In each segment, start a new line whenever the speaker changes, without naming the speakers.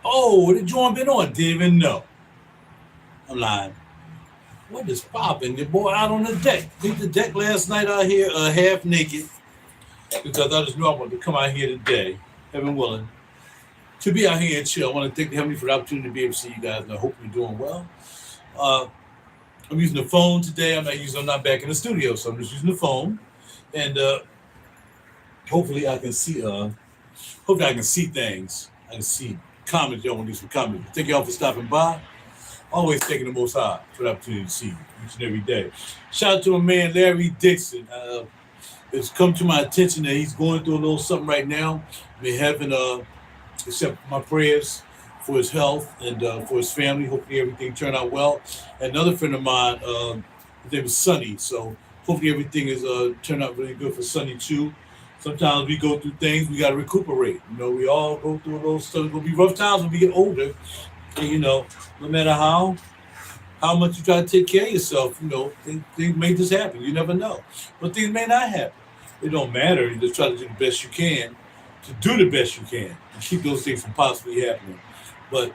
Oh, the joint been on. Didn't even know. I'm lying. What is popping? Your boy out on the deck. Hit the deck last night out here half naked because I just knew I wanted to come out here today, heaven willing, to be out here and chill. I want to thank the Heavenly for the opportunity to be able to see you guys, and I hope you're doing well. Uh, I'm using the phone today. I'm not back in the studio, so I'm just using the phone, and hopefully I can see. Hopefully I can see things. I can see comments. Y'all want to do some comments. Thank y'all for stopping by. Always taking the most high for the opportunity to see you each and every day. Shout out to my man Larry Dixon. It's come to my attention that he's going through a little something right now. Been having accept my prayers for his health and for his family. Hopefully everything turned out well. Another friend of mine, his name is Sonny. So hopefully everything is turned out really good for Sonny too. Sometimes we go through things, we gotta recuperate. You know, we all go through those stuff. It's gonna be rough times when we get older. And you know, no matter how much you try to take care of yourself, you know, things may just happen. You never know. But things may not happen. It don't matter. You just try to do the best you can to do the best you can and keep those things from possibly happening. But,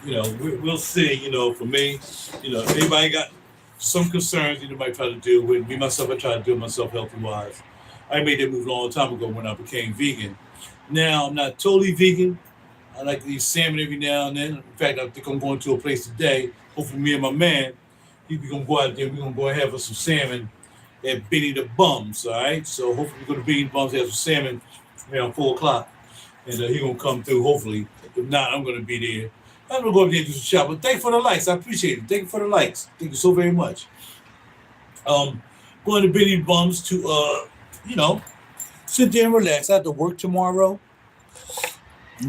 you know, we'll see. You know, for me, you know, everybody got some concerns you might try to deal with. Me, myself, I try to deal with myself healthy-wise. I made that move a long time ago when I became vegan. Now, I'm not totally vegan. I like to eat salmon every now and then. In fact, I think I'm going to a place today. Hopefully, me and my man, we're going to go out there. We're going to go and have us some salmon at Benny the Bums, all right? So hopefully we go to Benny the Bums, have some salmon around 4 o'clock. And he's going to come through, hopefully. If not, I'm going to be there. I'm going to go up there and do some shopping. But thank you for the likes. I appreciate it. Thank you for the likes. Thank you so very much. Going to Benny the Bums to, you know, sit there and relax. I have to work tomorrow.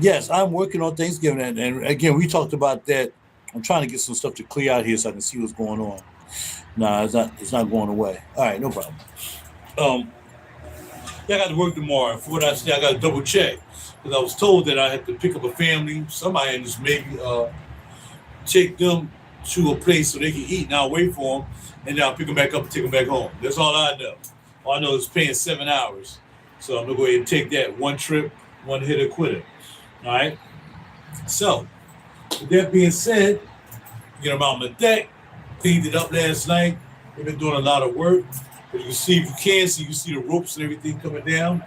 Yes, I'm working on Thanksgiving. And again, we talked about that. I'm trying to get some stuff to clear out here so I can see what's going on. Nah, it's not going away. All right, no problem. Yeah, I got to work tomorrow. For what I say, I got to double check because I was told that I had to pick up a family, somebody, and just maybe take them to a place so they can eat. And I'll wait for them, and then I'll pick them back up and take them back home. That's all I know. All I know is paying 7 hours, so I'm gonna go ahead and take that one trip, one hitter quitter. All right. So, with that being said, get them out on the deck. Cleaned it up last night. They've been doing a lot of work. But you can see, if you can see, you see the ropes and everything coming down.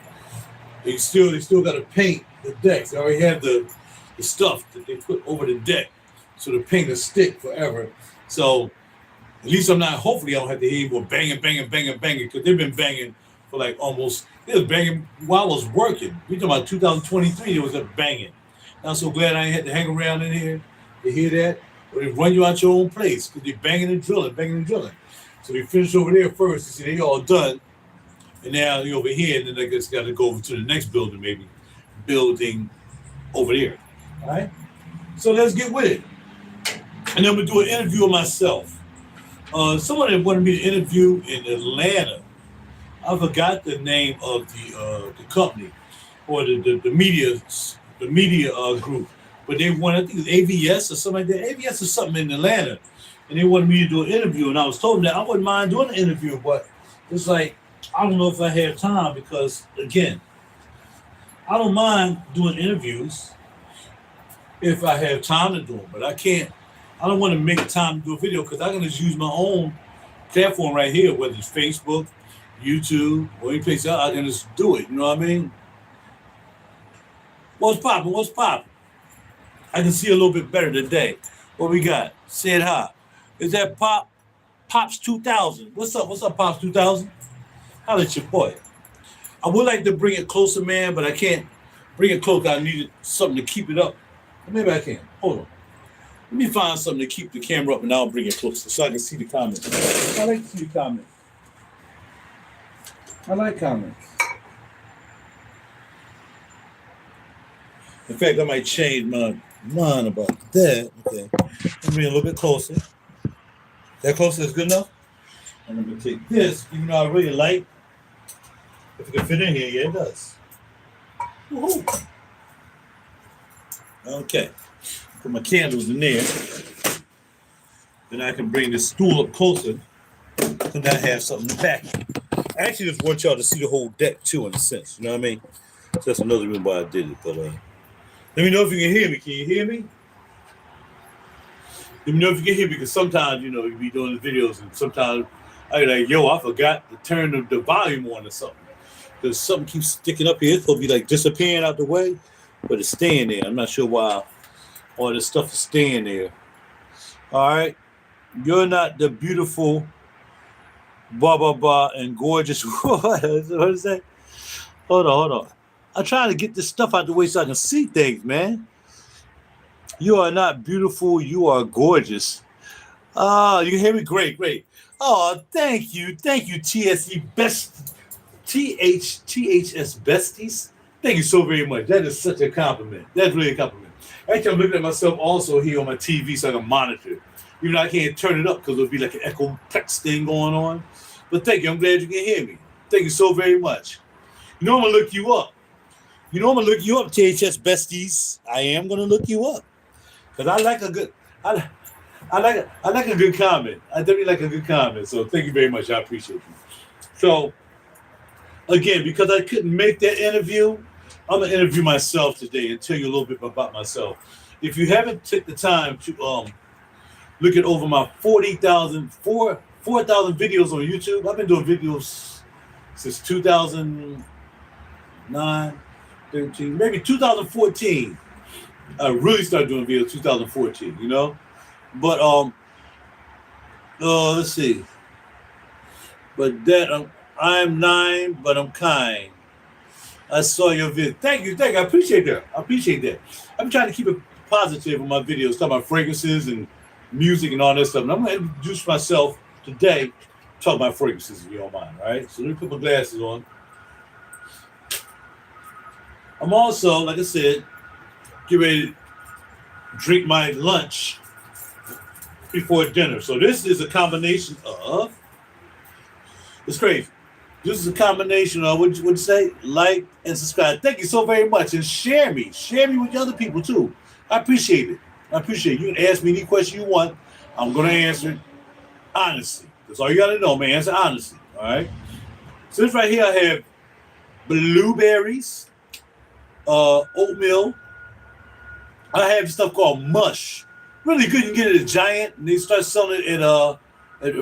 They still got to paint the decks. They already have the stuff that they put over the deck, so the paint will stick forever. So at least hopefully I don't have to hear more banging, because they've been banging for like almost, they was banging while I was working. We talking about 2023, it was a banging. And I'm so glad I ain't had to hang around in here to hear that. Or they run you out your own place because they're banging and drilling. So they finish over there first. You see, they all done. And now you're over here, and then I guess got to go over to the next building, maybe. Building over there. All right? So let's get with it. And then we'll do an interview of myself. Someone that wanted me to interview in Atlanta. I forgot the name of the company or the media group. But they wanted, I think it was AVS or something like that. AVS or something in Atlanta. And they wanted me to do an interview. And I was told them that I wouldn't mind doing an interview, but it's like, I don't know if I have time because, again, I don't mind doing interviews if I have time to do them. But I don't want to make time to do a video because I can just use my own platform right here, whether it's Facebook, YouTube, or any place else, I can just do it. You know what I mean? What's popping? I can see a little bit better today. What we got? Said hi. Is that Pops 2000? What's up, Pops 2000? Holla at your boy. I would like to bring it closer, man, but I can't bring it closer. I needed something to keep it up. Maybe I can. Hold on. Let me find something to keep the camera up, and I'll bring it closer so I can see the comments. I like to see the comments. I like comments. In fact, I might change my mind about that. Okay. Let me bring it a little bit closer. That closer is good enough? And I'm going to take this, even though I really like. If it can fit in here, yeah, it does. Woohoo! Okay. Put my candles in there. Then I can bring this stool up closer. And I have something to back. I actually just want y'all to see the whole deck too, in a sense. You know what I mean? So that's another reason why I did it. But Let me know if you can hear me. Can you hear me? Let me know if you can hear me, because sometimes, you be doing the videos and sometimes I be like, yo, I forgot to turn the volume on or something. Because something keeps sticking up here. It's supposed to be like disappearing out the way, but it's staying there. I'm not sure why all this stuff is staying there. All right. You're not the beautiful, blah, blah, blah, and gorgeous. What is that? Hold on. I'm trying to get this stuff out the way so I can see things, man. You are not beautiful. You are gorgeous. You can hear me? Great. Oh, thank you, TSE best, THS besties. Thank you so very much. That is such a compliment. That's really a compliment. Actually, I'm looking at myself also here on my TV so I can monitor. Even though I can't turn it up because it'll be like an echo plex thing going on. But thank you. I'm glad you can hear me. Thank you so very much. I'm gonna look you up. I'm gonna look you up, THS besties. I am gonna look you up because I like a good. I like a good comment. I definitely like a good comment. So thank you very much. I appreciate you. So again, because I couldn't make that interview, I'm gonna interview myself today and tell you a little bit about myself. If you haven't took the time to look at over my 4,000 videos on YouTube, I've been doing videos since 2009, 13, maybe 2014. I really started doing videos 2014. But let's see. But that I'm 9, but I'm kind. I saw your video. Thank you. I appreciate that. I'm trying to keep it positive in my videos, talking about fragrances and music and all that stuff. And I'm going to introduce myself today, talk about fragrances if you don't mind. All right. So let me put my glasses on. I'm also, like I said, get ready to drink my lunch before dinner. So this is a combination of, it's crazy. This is a combination of, what you say? Like and subscribe. Thank you so very much. And share me. Share me with other people too. I appreciate it. You can ask me any question you want. I'm going to answer it honestly. That's all you got to know, man. Answer honestly. All right. So this right here, I have blueberries, oatmeal. I have stuff called mush. Really good. You can get it at Giant, and they start selling it at a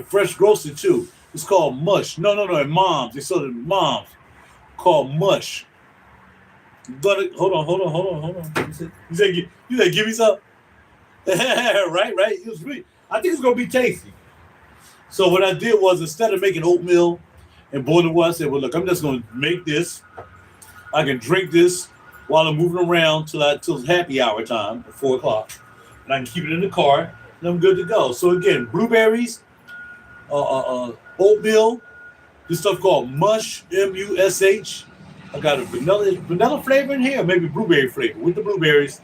fresh grocery too. It's called mush. No, at Mom's. They sell it at Mom's. Called mush. But hold on. You said give me some. right. It was really, I think it's gonna be tasty. So what I did was, instead of making oatmeal and boiling water, I said, well, look, I'm just gonna make this. I can drink this while I'm moving around till happy hour time at 4:00, and I can keep it in the car, and I'm good to go. So again, blueberries, oatmeal, this stuff called mush, MUSH. I got a vanilla flavor in here, maybe blueberry flavor with the blueberries.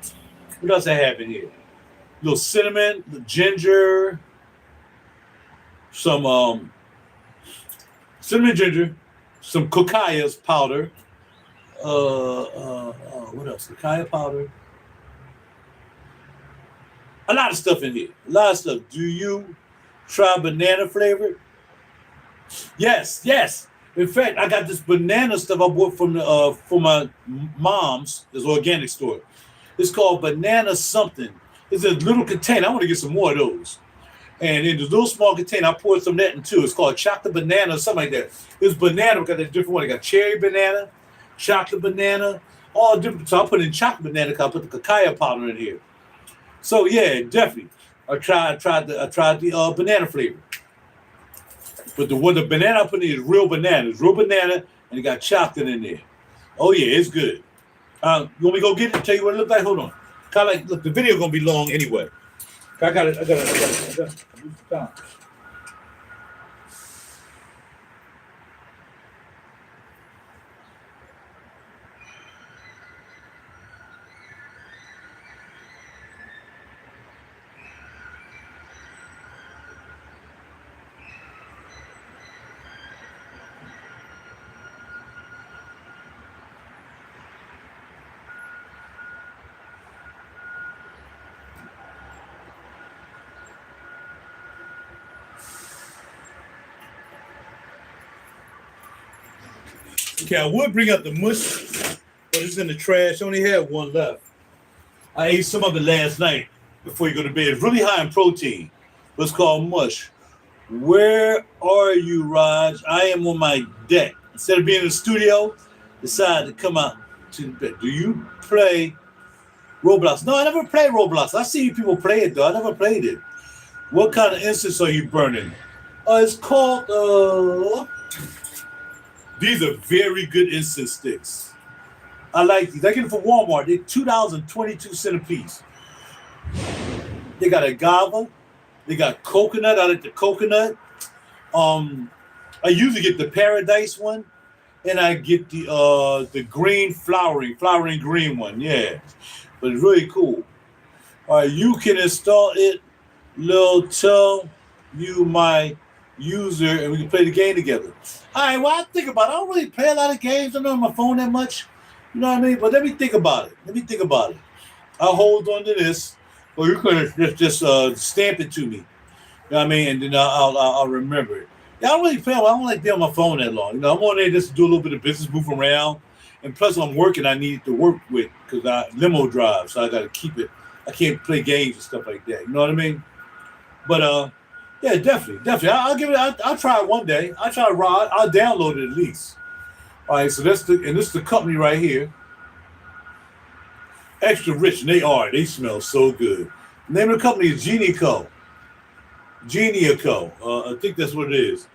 What else I have in here? A little cinnamon, the ginger, some cinnamon ginger, some cocaya's powder. What else? Cacao powder. A lot of stuff in here. A lot of stuff. Do you try banana flavored? Yes. In fact, I got this banana stuff I bought from my mom's, this organic store. It's called banana something. It's a little container. I want to get some more of those. And in this little small container, I poured some of that in too. It's called chocolate banana or something like that. It's banana. We got a different one. They got cherry banana, chocolate banana, all different. So I put in chocolate banana because I put the cacao powder in here. So yeah, definitely. I tried the banana flavor. But the banana I put in is real banana. It's real banana, and it got chocolate in there. Oh yeah, it's good. You want me to go get it and tell you what it looks like? Hold on. Kind of like, look, the video gonna be long anyway. I got it. Okay, I would bring up the mush, but it's in the trash. I only have one left. I ate some of it last night before you go to bed. It's really high in protein. What's called mush. Where are you, Raj? I am on my deck. Instead of being in the studio, decided to come out to the bed. Do you play Roblox? No, I never played Roblox. I see people play it, though. I never played it. What kind of incense are you burning? It's called, these are very good incense sticks. I like these. I get them from Walmart. They're $2.22 a piece. They got agave. They got coconut. I like the coconut. I usually get the paradise one, and I get the green flowering green one. Yeah, but it's really cool. All right, you can install it. Lil, tell you my user, and we can play the game together. All right, well, I think about it. I don't really play a lot of games. I'm not on my phone that much. You know what I mean? But let me think about it. I'll hold on to this, or you can just stamp it to me. You know what I mean? And then I'll remember it. Yeah, I don't really play. I don't like being on my phone that long. You know, I'm on there just to do a little bit of business, move around, and plus I'm working. I need to work with because I limo drive, so I got to keep it. I can't play games and stuff like that. You know what I mean? But yeah, definitely. I'll give it. I'll try it one day. I'll try RaJuR. I'll download it at least. All right, so this is the company right here. Extra rich, and they smell so good. The name of the company is Geniaco. I think that's what it is.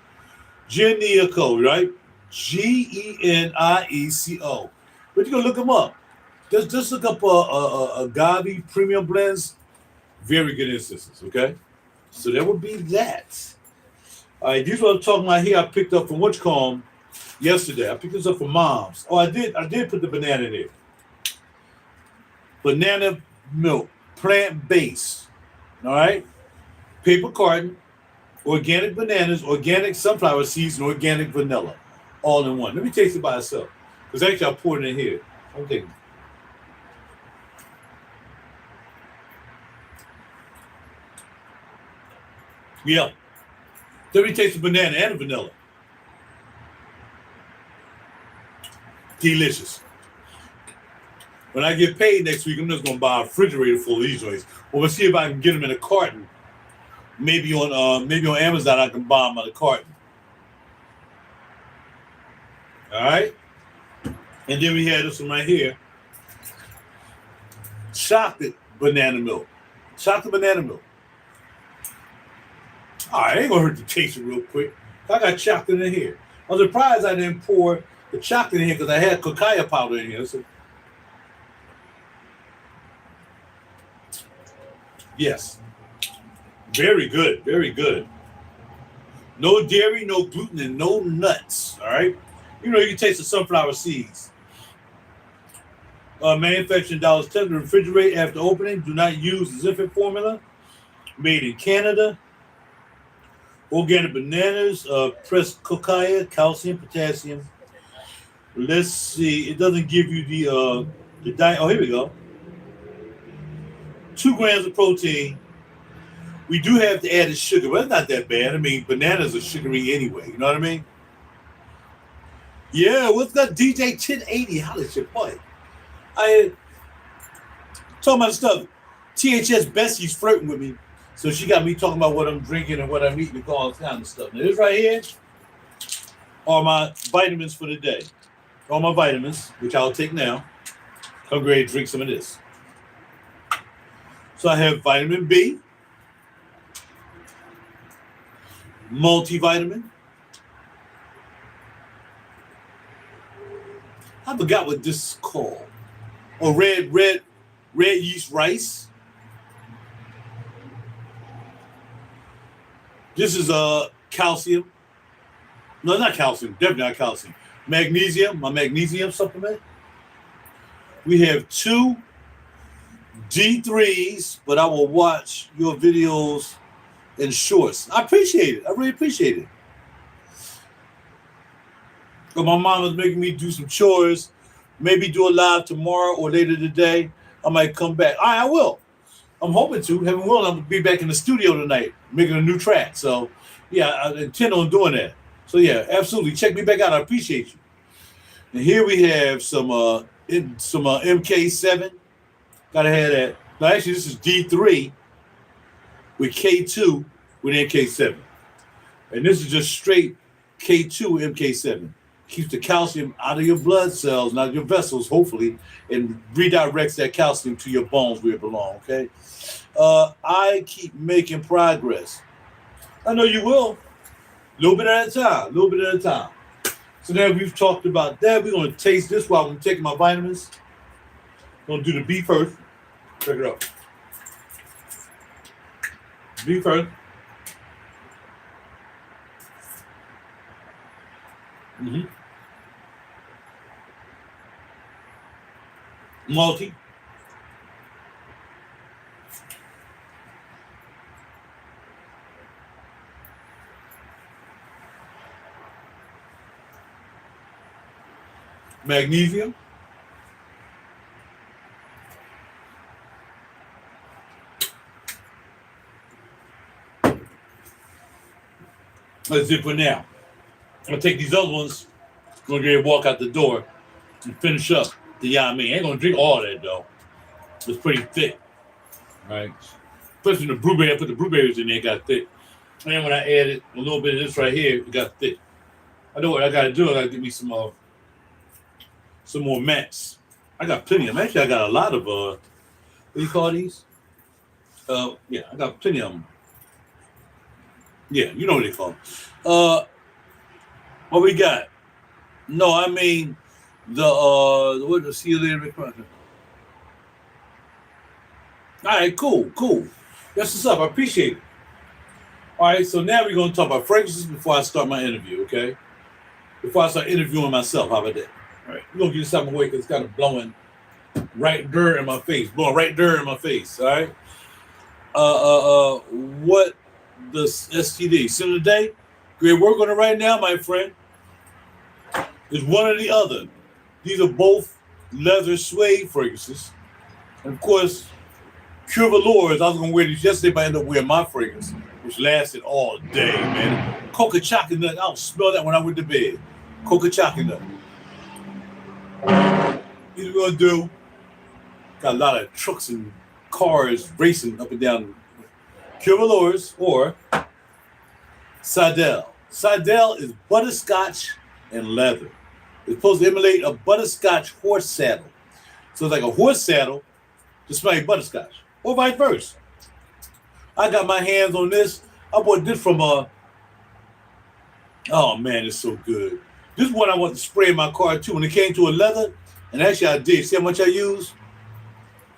Geniaco, right? Genieco. But you can look them up. Just look up agave premium blends. Very good instances, okay? So that would be that. All right, these are what I'm talking about here. I picked up from WhatCom yesterday. I picked this up from Mom's. Oh, I did put the banana in there. Banana milk, plant-based. All right? Paper carton, organic bananas, organic sunflower seeds, and organic vanilla. All in one. Let me taste it by itself. Because actually I poured it in here. I'm thinking. Yeah. Let me taste the banana and the vanilla. Delicious. When I get paid next week, I'm just gonna buy a refrigerator full of these joints. Well, we'll see if I can get them in a carton. Maybe on Amazon I can buy them in a carton. All right. And then we had this one right here. Chocolate banana milk. All right, ain't gonna hurt to taste it real quick. I got chocolate in here. I'm surprised I didn't pour the chocolate in here because I had cacao powder in here. So, yes, very good. No dairy, no gluten, and no nuts. All right, you know you can taste the sunflower seeds. Manufacturing dollars, tell to refrigerate after opening. Do not use the Zipfit formula. Made in Canada. Organic bananas, pressed cacao, calcium, potassium. Let's see. It doesn't give you the diet. Oh, here we go. 2 grams of protein. We do have to add the sugar, but it's not that bad. I mean, bananas are sugary anyway. You know what I mean? Yeah, what's that DJ 1080? How is your boy? I talking about stuff. THS Bessie's flirting with me. So she got me talking about what I'm drinking and what I'm eating and all kinds of stuff. Now this right here are my vitamins for the day. All my vitamins, which I'll take now. I'm ready to drink some of this. So I have vitamin B, multivitamin. I forgot what this is called. Oh, red yeast rice. This is calcium. No, not calcium. Definitely not calcium. Magnesium, my magnesium supplement. We have 2 D3s, but I will watch your videos in shorts. I appreciate it. I really appreciate it. But my mom was making me do some chores. Maybe do a live tomorrow or later today. I might come back. All right, I will. I'm hoping to. Heaven willing, I'm going to be back in the studio tonight, making a new track. So, yeah, I intend on doing that. So, yeah, absolutely. Check me back out. I appreciate you. And here we have some MK7 Gotta have that. No, actually, this is D3 with K2 with MK7. And this is just straight K2 MK7. Keeps the calcium out of your blood cells, not your vessels, hopefully, and redirects that calcium to your bones where it belongs, okay? I keep making progress. I know you will. A little bit at a time, a little bit at a time. So now we've talked about that. We're going to taste this while I'm taking my vitamins. I'm going to do the beef first. Check it out. Beef first. Malty. Magnesium. That's it for now. I'm going to take these other ones. I'm going to get a walk out the door and finish up the yummy. I ain't going to drink all that, though. It's pretty thick. Right? Especially the blueberry. I put the blueberries in there, it got thick. And when I added a little bit of this right here, it got thick. I know what I got to do. I got to get me some more mats. I got plenty of them. Actually, I got a lot of, what do you call these? Yeah, I got plenty of them. Yeah, you know what they call them. What we got? No, I mean, what the see you later. All right, cool. That's what's up. I appreciate it. All right, so now we're going to talk about fragrances before I start my interview, okay? Before I start interviewing myself, how about that? All right, we're going to get this out of my way because it's kind of blowing right dirt in my face. All right? What the STD? So today, great work on it right now, my friend. It's one or the other. These are both leather suede fragrances. And of course, Pure Velours, I was going to wear these yesterday, but I ended up wearing my fragrance, which lasted all day, man. Coca chocolate nut. I'll smell that when I went to bed. Coca chocolate nut. These we're going to do. Got a lot of trucks and cars racing up and down. Pure Velours or Sidel. Sidel is butterscotch and leather. It's supposed to emulate a butterscotch horse saddle. So it's like a horse saddle to smell like butterscotch, or vice versa. I got my hands on this. I bought this from oh man, it's so good. This is one I want to spray in my car too. When it came to a leather, and actually I did. See how much I used?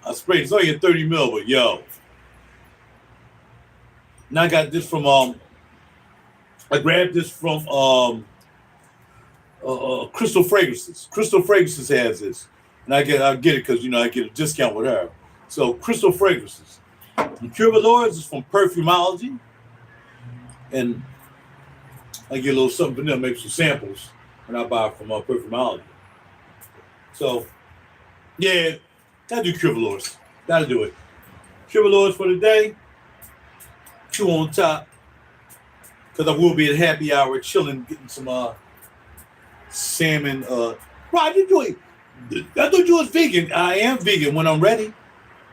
I sprayed. It's only a 30 mil, but yo. Now I got this from I grabbed this from Crystal Fragrances. Crystal Fragrances has this, and I get it because I get a discount with her. So Crystal Fragrances. And Pure Velours is from Perfumology, and I get a little something from them, make some samples when I buy from Perfumology. So yeah, gotta do Pure Velours. Gotta do it. Pure Velours for the day. 2 on top, because I will be at happy hour chilling, getting some salmon. Rob, I thought you was vegan. I am vegan when I'm ready,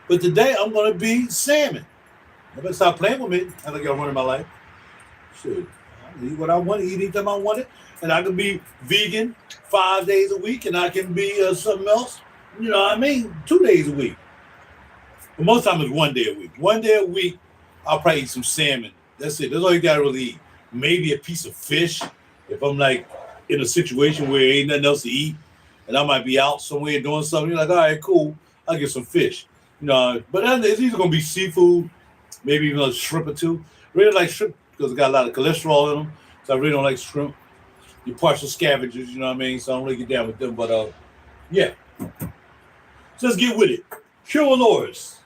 but today I'm gonna be salmon. I better stop playing with me. I think I'm running my life. Shit, I eat what I want to eat anytime I want it, and I can be vegan 5 days a week, and I can be something else. You know what I mean? 2 days a week. But most times it's 1 day a week. 1 day a week. I'll probably eat some salmon. That's it. That's all you gotta really eat. Maybe a piece of fish if I'm like in a situation where ain't nothing else to eat, and I might be out somewhere doing something. You're like, all right, cool. I'll get some fish. But it's either gonna be seafood, maybe even a shrimp or two. Really like shrimp because it got a lot of cholesterol in them. So I really don't like shrimp. You're partial scavengers, you know what I mean? So I don't really get down with them. But yeah. So let's get with it. Pure Velours.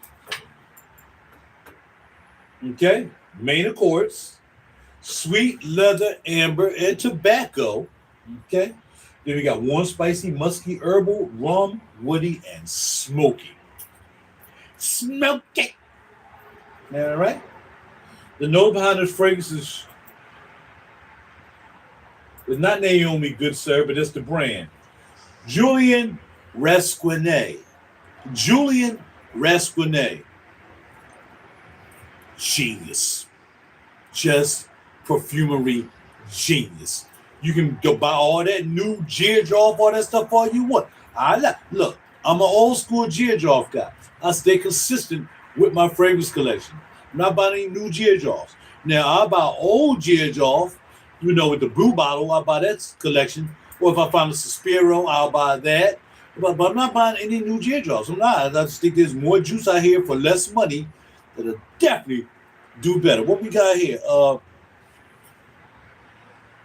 Okay, main accords, sweet, leather, amber, and tobacco. Okay, then we got warm, spicy, musky, herbal, rum, woody, and smoky. Smoky. All right. The note behind this fragrance is not Naomi, good sir, but it's the brand. Julian Rasquinet. Julian Rasquinet. Genius. Just perfumery genius. You can go buy all that new George, all that stuff all you want. Look, I'm an old school George guy. I stay consistent with my fragrance collection. I'm not buying any new George. Now I buy old George, with the blue bottle. I buy that collection. Or if I find a Suspiro, I'll buy that. But I'm not buying any new George. I'm not. I just think there's more juice out here for less money that'll definitely do better. What we got here?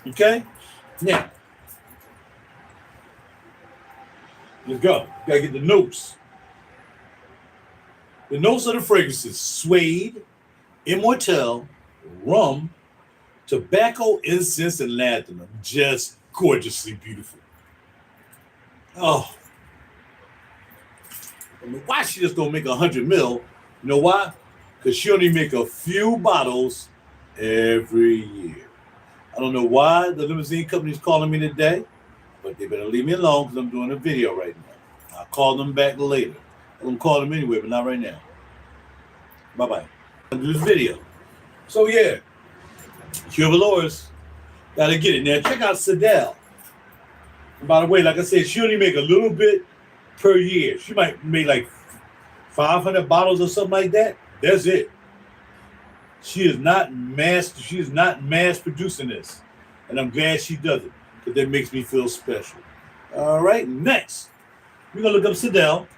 Okay? Now, let's go. Gotta get the notes. The notes of the fragrances: suede, immortelle, rum, tobacco, incense, and lathanum. Just gorgeously beautiful. Oh. I mean, why she just don't make 100 mil? You know why? Because she only make a few bottles every year. I don't know why the limousine company is calling me today, but they better leave me alone because I'm doing a video right now. I'll call them back later. I'm going to call them anyway, but not right now. Bye-bye. I'll do this video. So, yeah. Cure Valores. Got to get it. Now, check out Sedell. And by the way, like I said, she only make a little bit per year. She might make like 500 bottles or something like that. That's it. She is not mass producing this. And I'm glad she does it, because that makes me feel special. All right, next. We're gonna look up Sedell,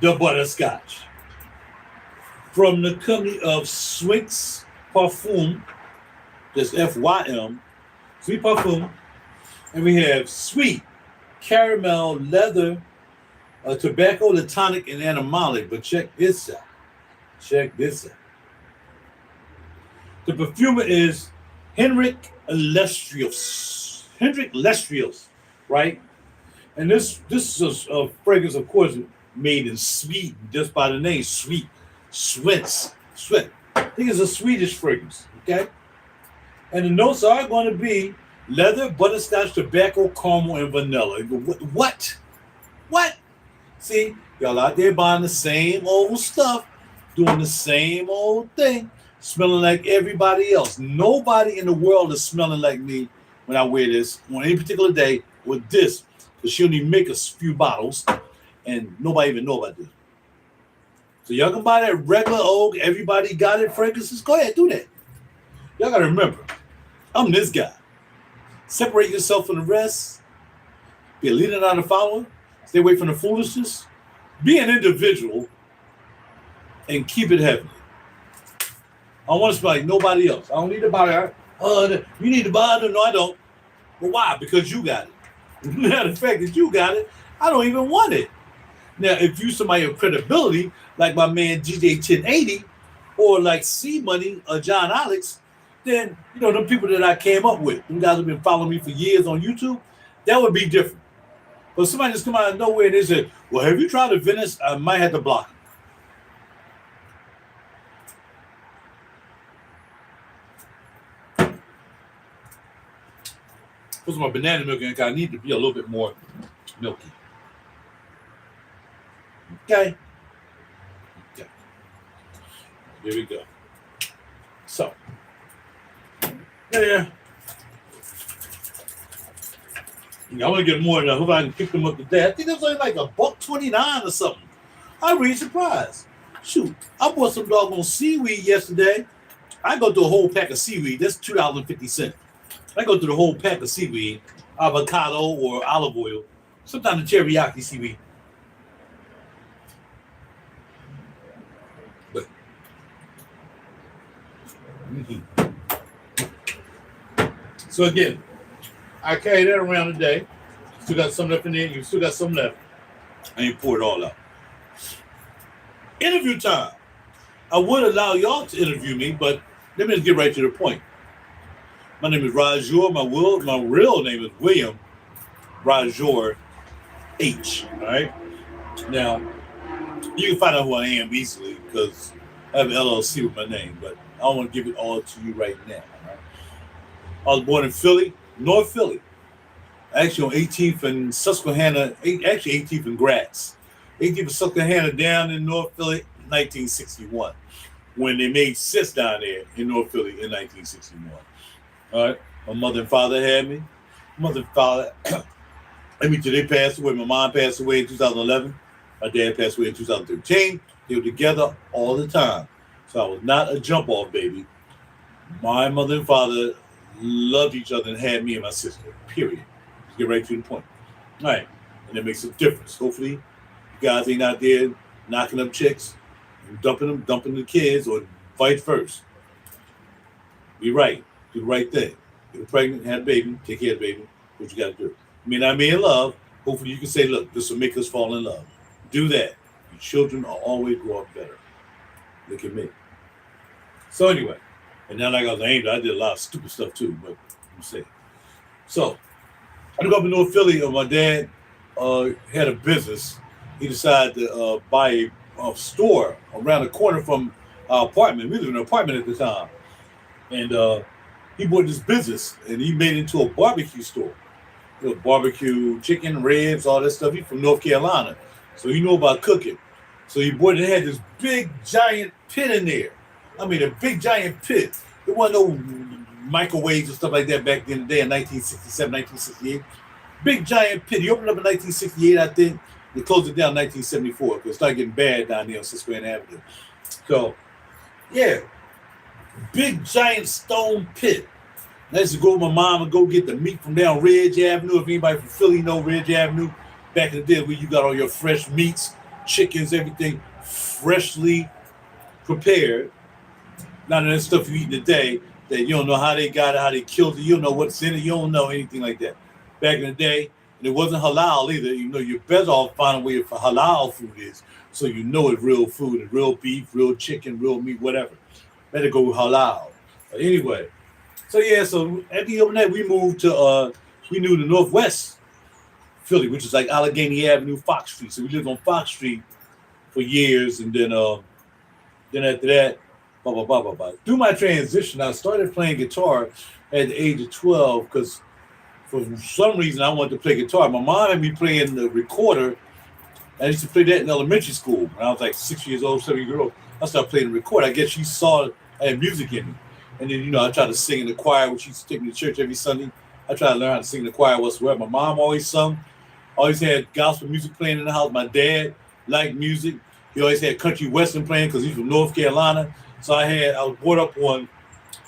the butterscotch. From the company of Swix Parfum, that's FYM, Sweet Parfum. And we have sweet, caramel, leather, tobacco, the tonic, and animalic. But check this out. Check this out. The perfumer is Hendrik Lestrios. Right? And this is a fragrance, of course, made in Sweden, just by the name, sweet, Swiss. I think it's a Swedish fragrance, okay? And the notes are going to be leather, butterscotch, tobacco, caramel, and vanilla. What? See, y'all out there buying the same old stuff, doing the same old thing, smelling like everybody else. Nobody in the world is smelling like me when I wear this on any particular day with this, because she only make a few bottles, and nobody even know about this. So y'all can buy that regular old, everybody got it fragrances. Go ahead, do that. Y'all got to remember, I'm this guy. Separate yourself from the rest. Be a leader, not a follower. Stay away from the foolishness. Be an individual and keep it heavenly. I don't want to smell like nobody else. I don't need to buy her. You need to buy it. No, I don't. But why? Because you got it. Now, the fact that you got it, I don't even want it. Now, if you somebody of credibility, like my man GJ 1080, or like C Money or John Alex, then, the people that I came up with, them guys have been following me for years on YouTube, that would be different. But somebody just come out of nowhere and they say, well, have you tried the Venice? I might have to block them. Put my banana milk in, I need to be a little bit more milky. Okay. Here we go. So, yeah. I want to get more than I hope I can pick them up today. I think that was only like $1.29 or something. I'm really surprised. Shoot, I bought some doggone seaweed yesterday. I go through a whole pack of seaweed. That's $2.50. I go through the whole pack of seaweed, avocado or olive oil, sometimes the teriyaki seaweed. But, So again, I carry that around today. Still got some left in there. You still got some left. And you pour it all out. Interview time. I would allow y'all to interview me, but let me just get right to the point. My name is RaJuR. My real name is William RaJuR H. All right. Now, you can find out who I am easily because I have an LLC with my name, but I don't want to give it all to you right now. All right? I was born in Philly, North Philly. Actually on 18th and Susquehanna, actually 18th and Gratz. They gave a Susquehanna down in North Philly in 1961 when they made Sis down there in North Philly in 1961. All right. My mother and father had me. Mother and father, I mean, they passed away. My mom passed away in 2011. My dad passed away in 2013. They were together all the time. So I was not a jump off baby. My mother and father loved each other and had me and my sister, period. Let's get right to the point. All right. And it makes a difference. Hopefully, you guys ain't out there knocking up chicks and dumping the kids, or vice versa. Be right. Do the right thing. Get pregnant, have a baby, take care of the baby. What you got to do. You may not be in love. Hopefully, you can say, look, this will make us fall in love. Do that. Your children will always grow up better. Look at me. So anyway, and now like I was an angel, I did a lot of stupid stuff too, but I'm saying. So I grew up in North Philly. My dad had a business. He decided to buy a store around the corner from our apartment. We lived in an apartment at the time. And he bought this business, and he made it into a barbecue store. You know, barbecue, chicken, ribs, all that stuff. He's from North Carolina, so he knew about cooking. So he bought it, had this big, giant pit in there. I mean, a big, giant pit. There wasn't no microwaves and stuff like that back in the day in 1967, 1968. Big, giant pit. He opened up in 1968, I think. They closed it down in 1974 because it started getting bad down there on Susquehanna Avenue. So, yeah. Big, giant stone pit. I used to go with my mom and go get the meat from down Ridge Avenue. If anybody from Philly know Ridge Avenue, back in the day where you got all your fresh meats, chickens, everything freshly prepared. None of that stuff you eat today that you don't know how they got it, how they killed it. You don't know what's in it. You don't know anything like that. Back in the day, and it wasn't halal either. You know, you're better off finding a way for halal food is, so you know it's real food, and real beef, real chicken, real meat, whatever. Better go with halal. But anyway, so yeah, so at the overnight we moved to we knew the Northwest Philly, which is like Allegheny Avenue, Fox Street. So we lived on Fox Street for years, and then after that, blah blah blah blah blah. Through my transition, I started playing guitar at the age of 12 because for some reason I wanted to play guitar. My mom had me playing the recorder. I used to play that in elementary school when I was like 6 years old, 7 years old. I started playing the recorder. I guess she saw I had music in me. And then, you know, I tried to sing in the choir, which she used to take me to church every Sunday. I tried to learn how to sing in the choir whatsoever. My mom always sung, always had gospel music playing in the house. My dad liked music. He always had country western playing because he's from North Carolina. So I was brought up on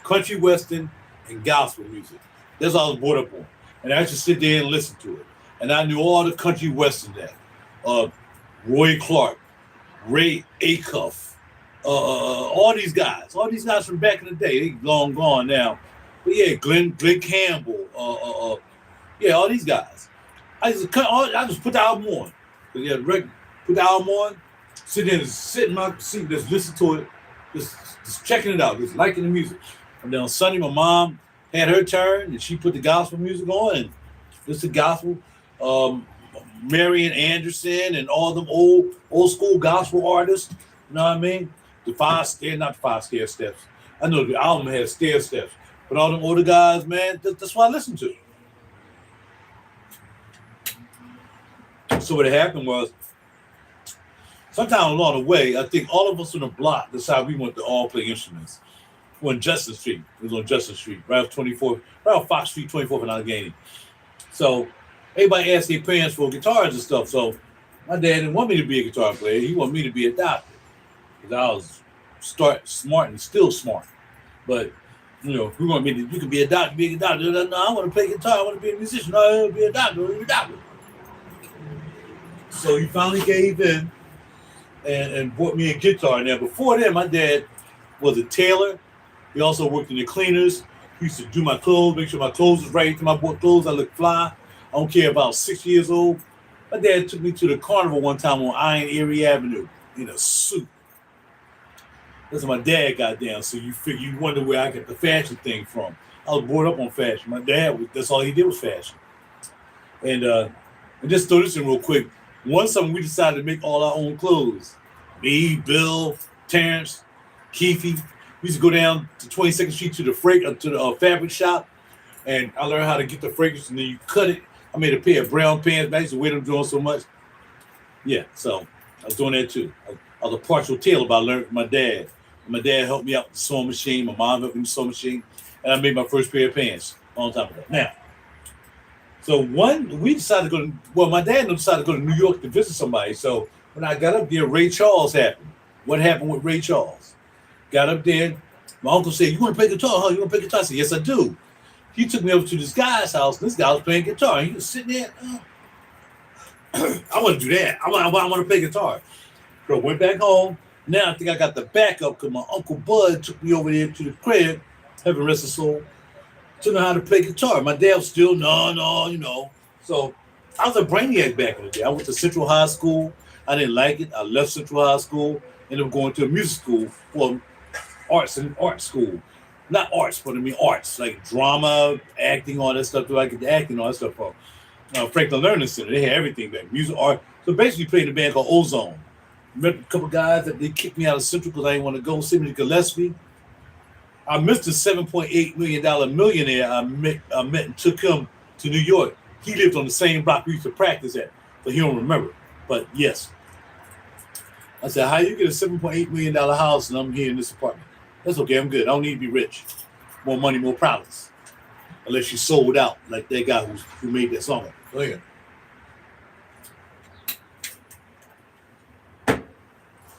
country western and gospel music. That's all I was brought up on. And I used to sit there and listen to it. And I knew all the country western that. Roy Clark, Ray Acuff, all these guys from back in the day, they long gone now. But yeah, Glenn Campbell, yeah, all these guys. I just put the album on. Yeah, put the album on, sit in my seat, just listen to it, just checking it out, just liking the music. And then on Sunday, my mom had her turn, and she put the gospel music on, and listen to gospel. Marian Anderson and all them old school gospel artists, you know what I mean? Not the five stair steps. I know the album has stair steps, but all them older guys, man, that's what I listen to. So what happened was, sometime along the way, I think all of us on the block decided we wanted to all play instruments. We're on Justice Street. It was on Justice Street, right off Fox Street, 24th and Allegheny. So everybody asked their parents for guitars and stuff. So my dad didn't want me to be a guitar player. He wanted me to be a doctor. Because I was smart and still smart. But, you know, you can be a doctor, be a doctor. No, I want to play guitar. I want to be a musician. No, I want to be a doctor. I want to be a doctor. So he finally gave in and bought me a guitar. Now, before that, my dad was a tailor. He also worked in the cleaners. He used to do my clothes, make sure my clothes was right. I bought clothes, I look fly. I don't care, about 6 years old. My dad took me to the carnival one time on Iron Erie Avenue in a suit. That's what my dad got down. So you wonder where I got the fashion thing from. I was brought up on fashion. My dad, that's all he did was fashion. And just throw this in real quick. One summer we decided to make all our own clothes. Me, Bill, Terrence, Keefy. We used to go down to 22nd Street to the fabric shop, and I learned how to get the fragrance, and then you cut it. I made a pair of brown pants. I used to wear them doing so much. Yeah, so I was doing that too. I was a partial tailor, but I learned from my dad. My dad helped me out with the sewing machine. My mom helped me with the sewing machine. And I made my first pair of pants on top of that. Now, so we decided to go to, well, my dad decided to go to New York to visit somebody. So when I got up there, Ray Charles happened. What happened with Ray Charles? Got up there. My uncle said, "You want to play guitar, huh? You want to play guitar?" I said, "Yes, I do." He took me over to this guy's house. This guy was playing guitar. He was sitting there. I want to do that. I want to play guitar. So went back home. Now I think I got the backup because my Uncle Bud took me over there to the crib, heaven rest his soul, to know how to play guitar. My dad was still, no. So I was a brainiac back in the day. I went to Central High School. I didn't like it. I left Central High School. Ended up going to a music school, well, arts and art school. Not arts, but I mean arts, like drama, acting, all that stuff. Do I get the acting, all that stuff from Franklin Learning Center. They had everything back, music, art. So basically played in a band called Ozone. Met a couple guys that they kicked me out of Central because I didn't want to go. Sidney Gillespie. I missed the $7.8 million millionaire I met and took him to New York. He lived on the same block we used to practice at, but he don't remember. But yes. I said, how you get a $7.8 million house and I'm here in this apartment? That's okay, I'm good. I don't need to be rich. More money, more problems. Unless you sold out like that guy who made that song. Go ahead.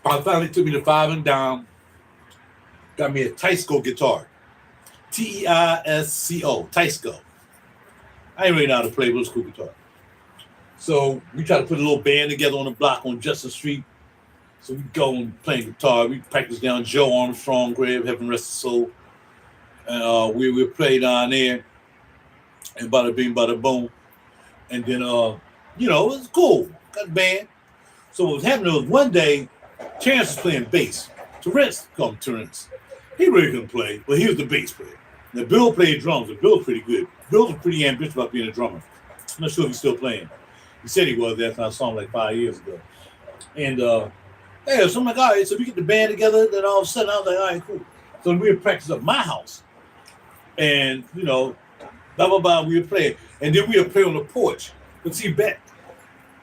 I finally took me to Five and Dime. Got me a Teisco guitar. Teisco. Teisco. I ain't really know how to play, but it was a cool guitar. So we tried to put a little band together on the block on Justin Street. So we go and play guitar. We practice down Joe Armstrong grave, heaven rest his soul. And we play down there. And bada bing, bada boom. And then, it was cool. Got a band. So what was happening was one day, Terrence was playing bass. Terrence, called him Terrence. He really couldn't play, but he was the bass player. Now, Bill played drums, and Bill was pretty good. Bill was pretty ambitious about being a drummer. I'm not sure if he's still playing. He said he was after I saw him like 5 years ago. And, so I'm like, all right, so we get the band together, then all of a sudden I was like, all right, cool. So we would practice at my house. And, blah, blah, blah, we would play. And then we would play on the porch. But see, back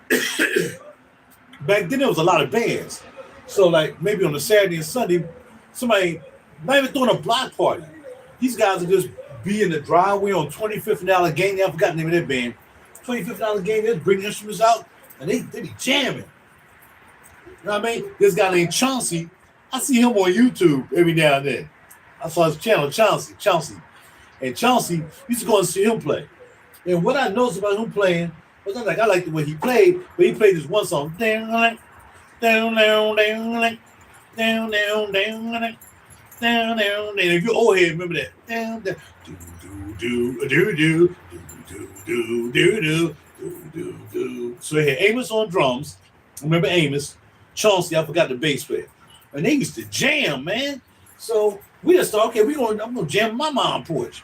then there was a lot of bands. So like maybe on a Saturday and Sunday, somebody not even throwing a block party. These guys would just be in the driveway on 25th and Allegheny. I forgot the name of that band. 25th and Allegheny, they'd bring instruments out and they be jamming. You know what I mean? This guy named Chauncey, I see him on YouTube every now and then. I saw his channel, Chauncey. And Chauncey used to go and see him play. And what I noticed about him playing was I liked the way he played, but he played this one song. Down, down, down, down, down, down, down. If you're old head, remember that. Down, down, do, do, do, do, do, do, do, do, do, do. So he had Amos on drums. Remember Amos? Chauncey, I forgot the bass player. And they used to jam, man. So we just thought, okay, I'm gonna jam my mom porch.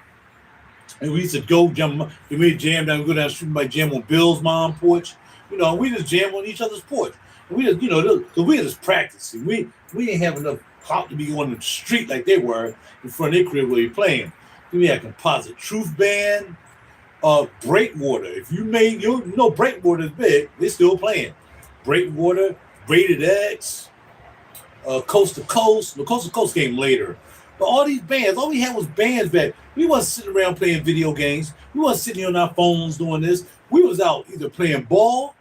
And we used to go jam. We jam down, we go down the street, might jam on Bill's mom porch. We just jam on each other's porch. And we just, because we just practicing. We didn't have enough clout to be on the street like they were in front of their crib where we playing. We had Composite Truth Band, Breakwater. If you Breakwater is big, they're still playing. Breakwater, Rated X, Coast to Coast. The Coast to Coast came later. But all these bands, all we had was bands back. We wasn't sitting around playing video games. We wasn't sitting on our phones doing this. We was out either playing ball,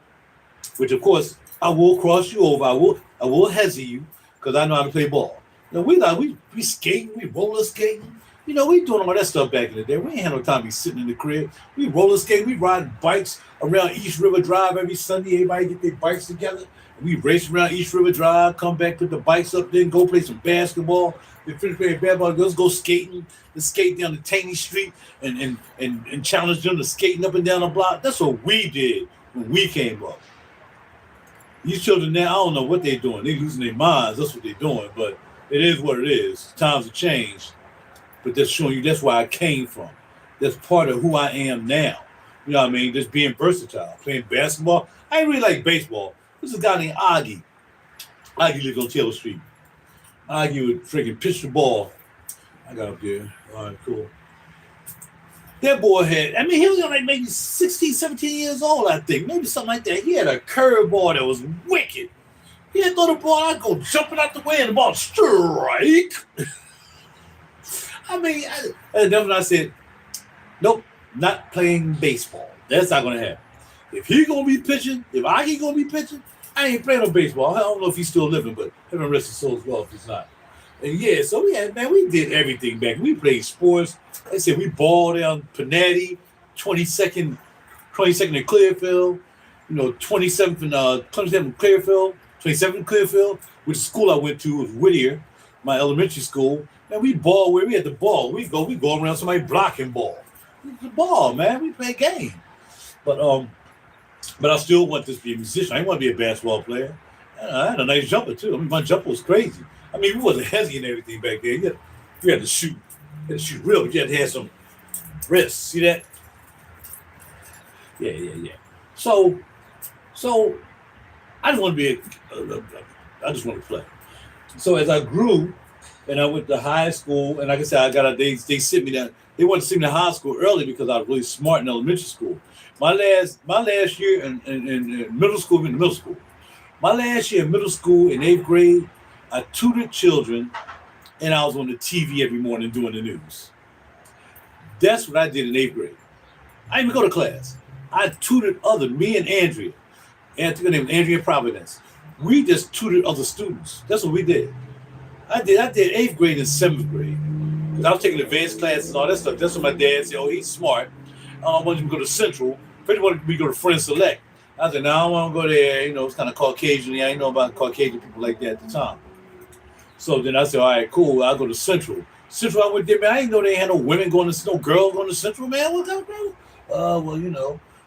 which of course I will cross you over. I will hesitate you because I know how to play ball. We skating, we roller skating. We doing all that stuff back in the day. We ain't had no time to be sitting in the crib. We roller skating, we ride bikes around East River Drive every Sunday. Everybody get their bikes together. We race around East River Drive, come back, put the bikes up, then go play some basketball. We finish playing basketball, let's go skating. Let's skate down the Taney Street and challenge them to skating up and down the block. That's what we did when we came up. These children now, I don't know what they're doing. They're losing their minds. That's what they're doing. But it is what it is. Times have changed. But that's showing you that's where I came from. That's part of who I am now. You know what I mean? Just being versatile. Playing basketball. I ain't really like baseball. There's a guy named Augie. Augie lives on Taylor Street. Augie would freaking pitch the ball. I got up there. All right, cool. That boy he was like maybe 16, 17 years old, I think. Maybe something like that. He had a curveball that was wicked. He had throw the ball, I'd go jumping out the way and the ball strike. And then when I said, nope, not playing baseball. That's not gonna happen. If he gonna be pitching, if I gonna be pitching, I ain't playing no baseball. I don't know if he's still living, but heaven rest his soul as well if he's not. And yeah, so we did everything back. We played sports. Like I said, we balled down Panatti, 22nd in Clearfield, 27th in Clearfield, 27th in Clearfield, which school I went to was Whittier, my elementary school. And we ball where we had the ball. We go around somebody blocking ball. It's the ball, man. We play game. But I still want to be a musician. I didn't want to be a basketball player. I had a nice jumper too. My jumper was crazy. We wasn't heavy and everything back then. You had to shoot. You had to shoot real, but you had to have some wrists. See that? Yeah. So I just want to be I just want to play. So as I grew, and I went to high school, and like I said, they sent me down. They wanted to send me to high school early because I was really smart in elementary school. My last year in middle school, my last year in middle school in 8th grade, I tutored children, and I was on the TV every morning doing the news. That's what I did in 8th grade. I didn't even go to class. I tutored me and Andrea. And I think her name was Andrea Providence. We just tutored other students. That's what we did. I did 8th grade and 7th grade. Because I was taking advanced classes and all that stuff. That's what my dad said, oh, he's smart. I wanted him to go to Central. First, wanted me to go to Friends Select. I said, no, I don't want to go there. It's kind of Caucasian. I didn't know about Caucasian people like that at the time. So then I said, all right, cool. I'll go to Central. Central, I went there, man. I didn't know they had no women going to, no girls going to Central, man. What's up, bro? Well,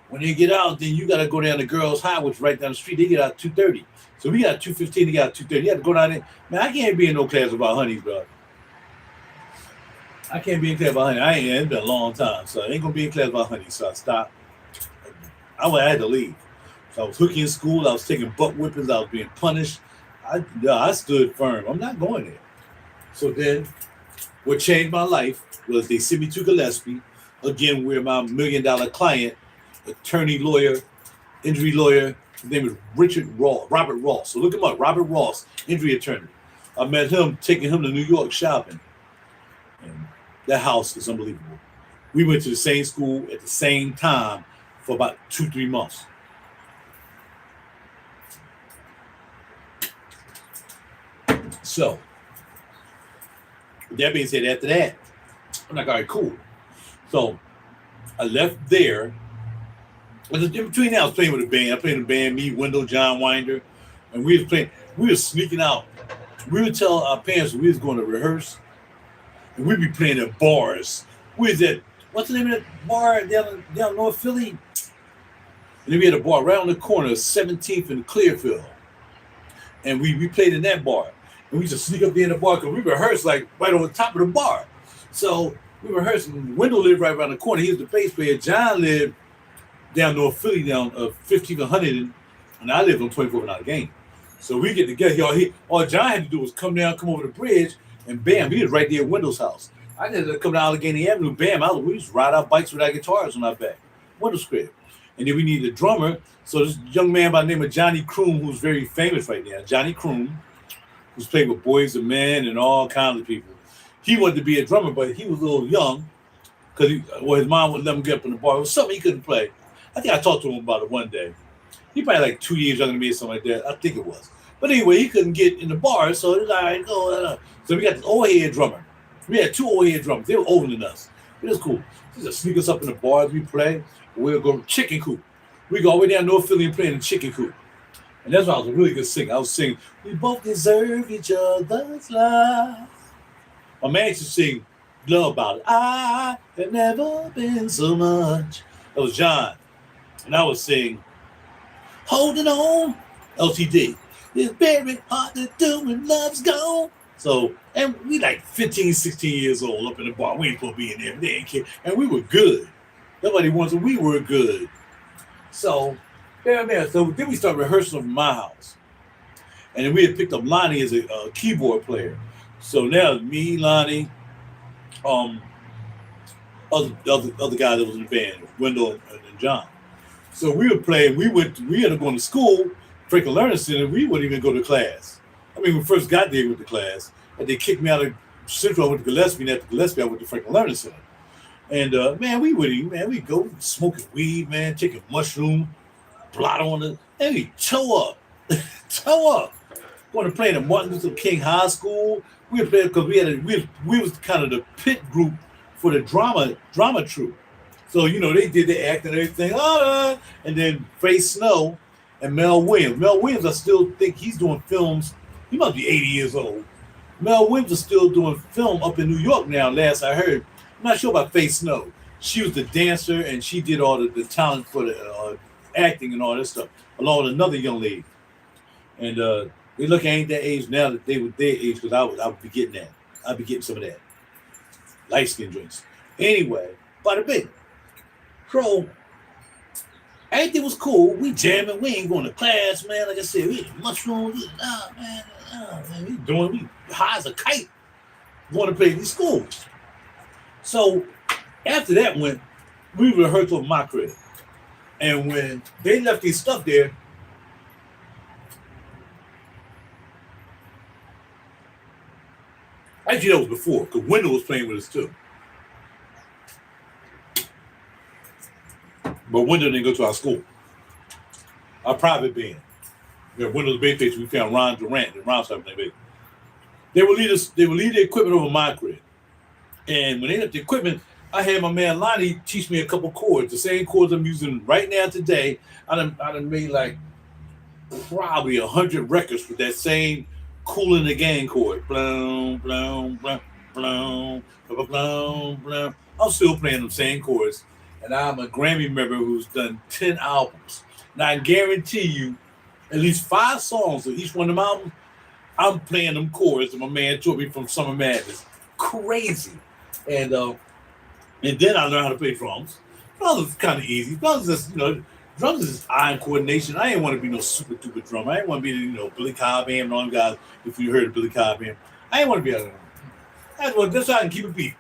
when they get out, then you got to go down to Girls High, which is right down the street. They get out 2:30. So we got 2:15 to get out 2:30. You have to go down there. Man, I can't be in no class about honeys, bro. I can't be in class about honey. It's been a long time, so I ain't going to be in class about honey. So I stopped. I had to leave. So I was hooking in school. I was taking butt whippings. I was being punished. I stood firm. I'm not going there. So then what changed my life was they sent me to Gillespie, again, where my $1 million client, attorney, lawyer, injury lawyer, his name is Robert Ross. So look him up, Robert Ross, injury attorney. I met him, taking him to New York shopping. And that house is unbelievable. We went to the same school at the same time for about 2-3 months. So, with that being said, after that, I'm like, all right, cool. So, I left there. In between that, I was playing with a band. I played in a band, me, Wendell, John Winder, and we were sneaking out. We would tell our parents we was going to rehearse, and we'd be playing at bars. We was at, what's the name of that bar down North Philly? And then we had a bar right on the corner of 17th and Clearfield. And we played in that bar. And we just sneak up there in the bar because we rehearsed like right on the top of the bar. So we rehearsed, and Wendell lived right around the corner. He was the bass player. John lived down North Philly, down 15th and 100, and I lived on 24th and Allegheny. So we get together. All John had to do was come over the bridge, and bam, he was right there at Wendell's house. I had to come down Allegheny Avenue, bam, we just ride our bikes with our guitars on our back. Wendell's crib. And then we needed a drummer. So this young man by the name of Johnny Kroom, who's very famous right now, Johnny Kroom, who's played with Boys II Men and all kinds of people. He wanted to be a drummer, but he was a little young because his mom wouldn't let him get up in the bar. It was something he couldn't play. I think I talked to him about it one day. He probably like 2 years younger than me or something like that. I think it was. But anyway, he couldn't get in the bar, so it was all right, go. So we got this old head drummer. We had 2 old head drummers. They were older than us. It was cool. He just sneak us up in the bars we play. We'll go to Chicken Coop. We go all the way down North Philly and play in the Chicken Coop. And that's why I was a really good singer. I was singing, we both deserve each other's love. My man used to sing Love About It. I have never been so much. That was John. And I was singing, Holding On, LTD. It's very hard to do when love's gone. So, and we like 15, 16 years old up in the bar. We ain't supposed to be in there. They ain't care. And we were good. Nobody wants it. We were good. So, yeah. So then we started rehearsing over my house. And then we had picked up Lonnie as a keyboard player. So now me, Lonnie, other guy that was in the band, Wendell and John. So we were playing. We ended up going to school Franklin Learning Center, we wouldn't even go to class. I mean, when we first got there with the class, and they kicked me out of Central, I went to Gillespie, and after Gillespie, I went to Franklin Learning Center. And man, we'd go smoking weed, man, taking mushroom, blot on it, and we toe up, toe up. Going to play in the Martin Luther King High School. We were playing because we was kind of the pit group for the drama troupe. So they did the act and everything. And then Faye Snow and Mel Williams. Mel Williams, I still think he's doing films. He must be 80 years old. Mel Williams is still doing film up in New York now. Last I heard, I'm not sure about Faye Snow. She was the dancer and she did all the talent for the acting and all that stuff, along with another young lady. And they look ain't that age now that they were their age, because I would be getting that. I'd be getting some of that. Light skin drinks. Anyway, bada bing. So everything was cool. We jamming. We ain't going to class, man. Like I said, we eating mushrooms. Man. We high as a kite. Going to play these schools. So after that we rehearsed over my crib. And when they left their stuff there, actually that was before, because Wendell was playing with us too. But Wendell didn't go to our school. Our private band. Wendell's bass station, we found Ron Durant and Ron started playing bass. They would leave the equipment over my crib. And when they left the equipment, I had my man Lonnie teach me a couple chords, the same chords I'm using right now today. I done made like probably 100 records with that same Kool in the Gang chord. Blum, blum, blum, blum, blum, blum, blum. I'm still playing them same chords. And I'm a Grammy member who's done 10 albums. Now I guarantee you, at least 5 songs of each one of them albums, I'm playing them chords that my man taught me from Summer Madness. Crazy. And then I learned how to play drums. Drums is kind of easy. Drums is drums is eye coordination. I ain't want to be no super duper drummer. I ain't want to be Billy Cobham and all them guys. If you heard of Billy Cobham, I ain't want to be out there. That's how I can keep it beat.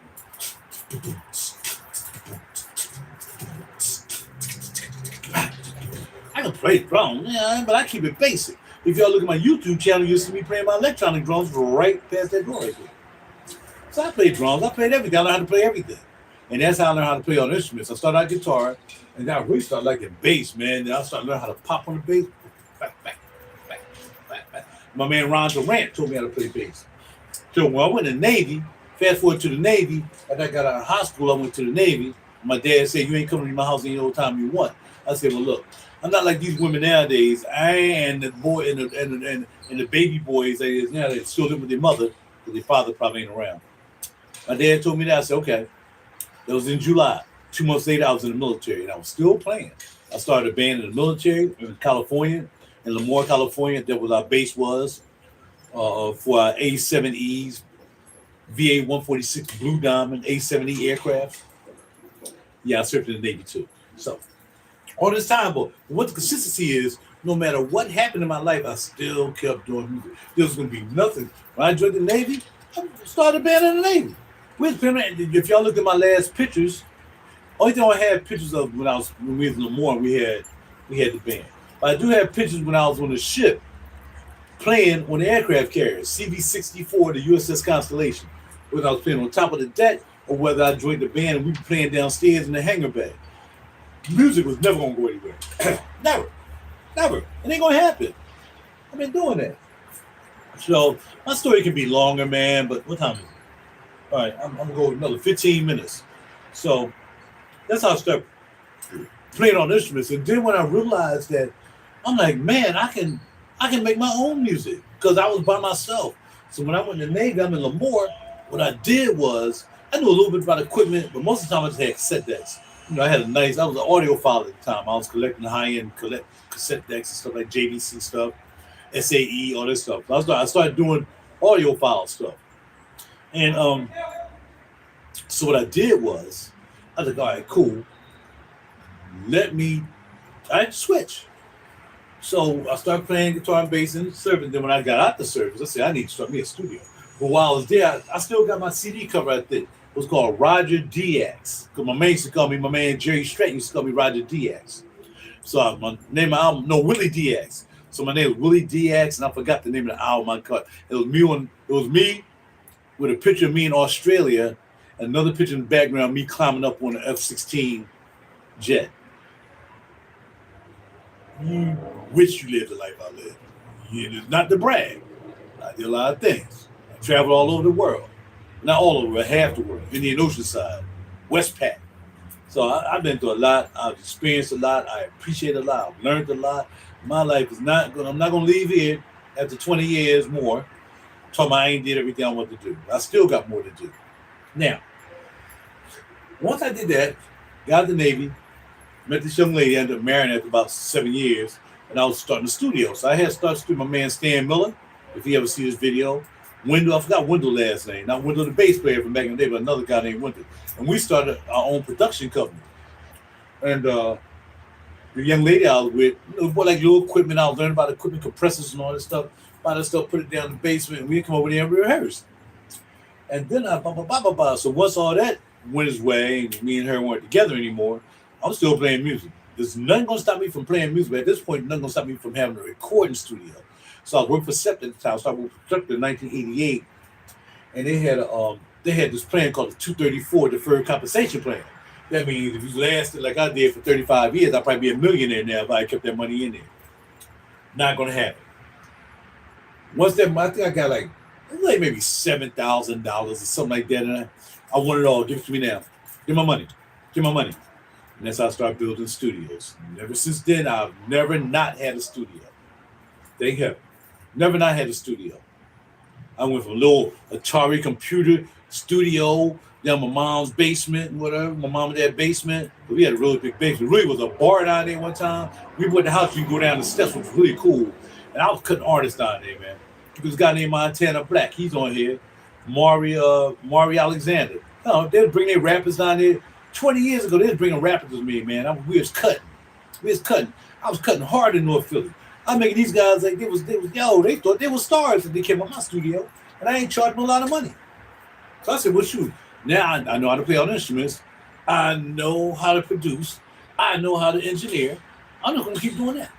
I can play drums, but I keep it basic. If y'all look at my YouTube channel, you'll see me playing my electronic drums right past that door right there. So I played drums. I played everything. I learned how to play everything. And that's how I learned how to play on instruments. I started out guitar, and then I really started liking bass, man. Then I started learning how to pop on the bass. Back. My man Ron Durant taught me how to play bass. So when I went to the Navy, fast forward to the Navy, after I got out of high school, I went to the Navy. My dad said, "You ain't coming to my house any old time you want." I said, "Well, look, I'm not like these women nowadays. I and the boy and the baby boys, they still live with their mother, because their father probably ain't around." My dad told me that. I said, "Okay." That was in July. 2 months later, I was in the military, and I was still playing. I started a band in the military in California, in Lemoore, California. That was our base was for our A-7Es, VA-146 Blue Diamond, A-7E aircraft. Yeah, I served in the Navy too. So all this time, but what the consistency is, no matter what happened in my life, I still kept doing music. There was going to be nothing. When I joined the Navy, I started a band in the Navy. If y'all look at my last pictures, only thing I had pictures of when we was in Lemoore, we had the band. But I do have pictures when I was on the ship playing on the aircraft carrier, CV-64, the USS Constellation, whether I was playing on top of the deck or whether I joined the band and we were playing downstairs in the hangar bay. Music was never going to go anywhere. Never. It ain't going to happen. I've been doing that. So my story can be longer, man, but what time is it? All right, I'm going to go another 15 minutes. So that's how I started playing on instruments. And then when I realized that, I'm like, man, I can make my own music, because I was by myself. So when I went to the Navy, I'm in Lemoore, what I did was, I knew a little bit about equipment, but most of the time I just had cassette decks. I was an audiophile at the time. I was collecting high-end cassette decks and stuff like JVC stuff, SAE, all this stuff. I started doing audiophile stuff. And so what I did was, I was like, all right, cool. I switch. So I started playing guitar and bass in the service. Then when I got out the service, I said, I need to start me a studio. But while I was there, I still got my CD cover, I think. It was called RaJuR DX. Because my man used to call me, my man Jerry Stratton used to call me RaJuR DX. So my name of my album, Willie DX. So my name was Willie DX, and I forgot the name of the album I cut. It was me with a picture of me in Australia, and another picture in the background, me climbing up on the F-16 jet. You wish you lived the life I lived. It's not to brag. I did a lot of things. I traveled all over the world. Not all over, but half the world. Indian Ocean side, Westpac. So I've been through a lot. I've experienced a lot. I appreciate a lot. I've learned a lot. My life is not going. I'm not going to leave here after 20 years more. Talking about I ain't did everything I want to do. I still got more to do. Now, once I did that, got out of the Navy, met this young lady, ended up marrying after about 7 years, and I was starting the studio. So I had started studio. My man Stan Miller, if you ever see this video, Wendell, I forgot Wendell's last name, not Wendell the bass player from back in the day, but another guy named Wendell. And we started our own production company. And the young lady I was with, bought like little equipment. I was learning about equipment, compressors and all this stuff. Buy that stuff, put it down in the basement, and we'd come over there and rehearse. And then so once all that went his way, and me and her weren't together anymore, I'm still playing music. There's nothing gonna stop me from playing music. But at this point, nothing gonna stop me from having a recording studio. So I worked for SEPTA at the time. So I worked for SEPTA in 1988, and they had this plan called the 234 deferred compensation plan. That means if you lasted like I did for 35 years, I'd probably be a millionaire now if I kept that money in there. Not gonna happen. Once that, I think I got like maybe $7,000 or something like that, and I want it all. Give it to me now. Give my money. Give my money. And that's how I started building studios. And ever since then, I've never not had a studio. Thank heaven. Never not had a studio. I went from a little Atari computer studio down my mom's basement and whatever, my mom and dad's basement. But we had a really big basement. Really was a bar down there one time. We went to the house, you go down the steps, which was really cool. And I was cutting artists down there, man. There was a guy named Montana Black. He's on here. Maury Alexander. No, they would bring their rappers down there. 20 years ago, they was bringing rappers with me, man. We was cutting. I was cutting hard in North Philly. I'm making these guys like they thought they were stars and they came to my studio, and I ain't charging them a lot of money. So I said, well, shoot. Now I know how to play all the instruments. I know how to produce. I know how to engineer. I'm not going to keep doing that.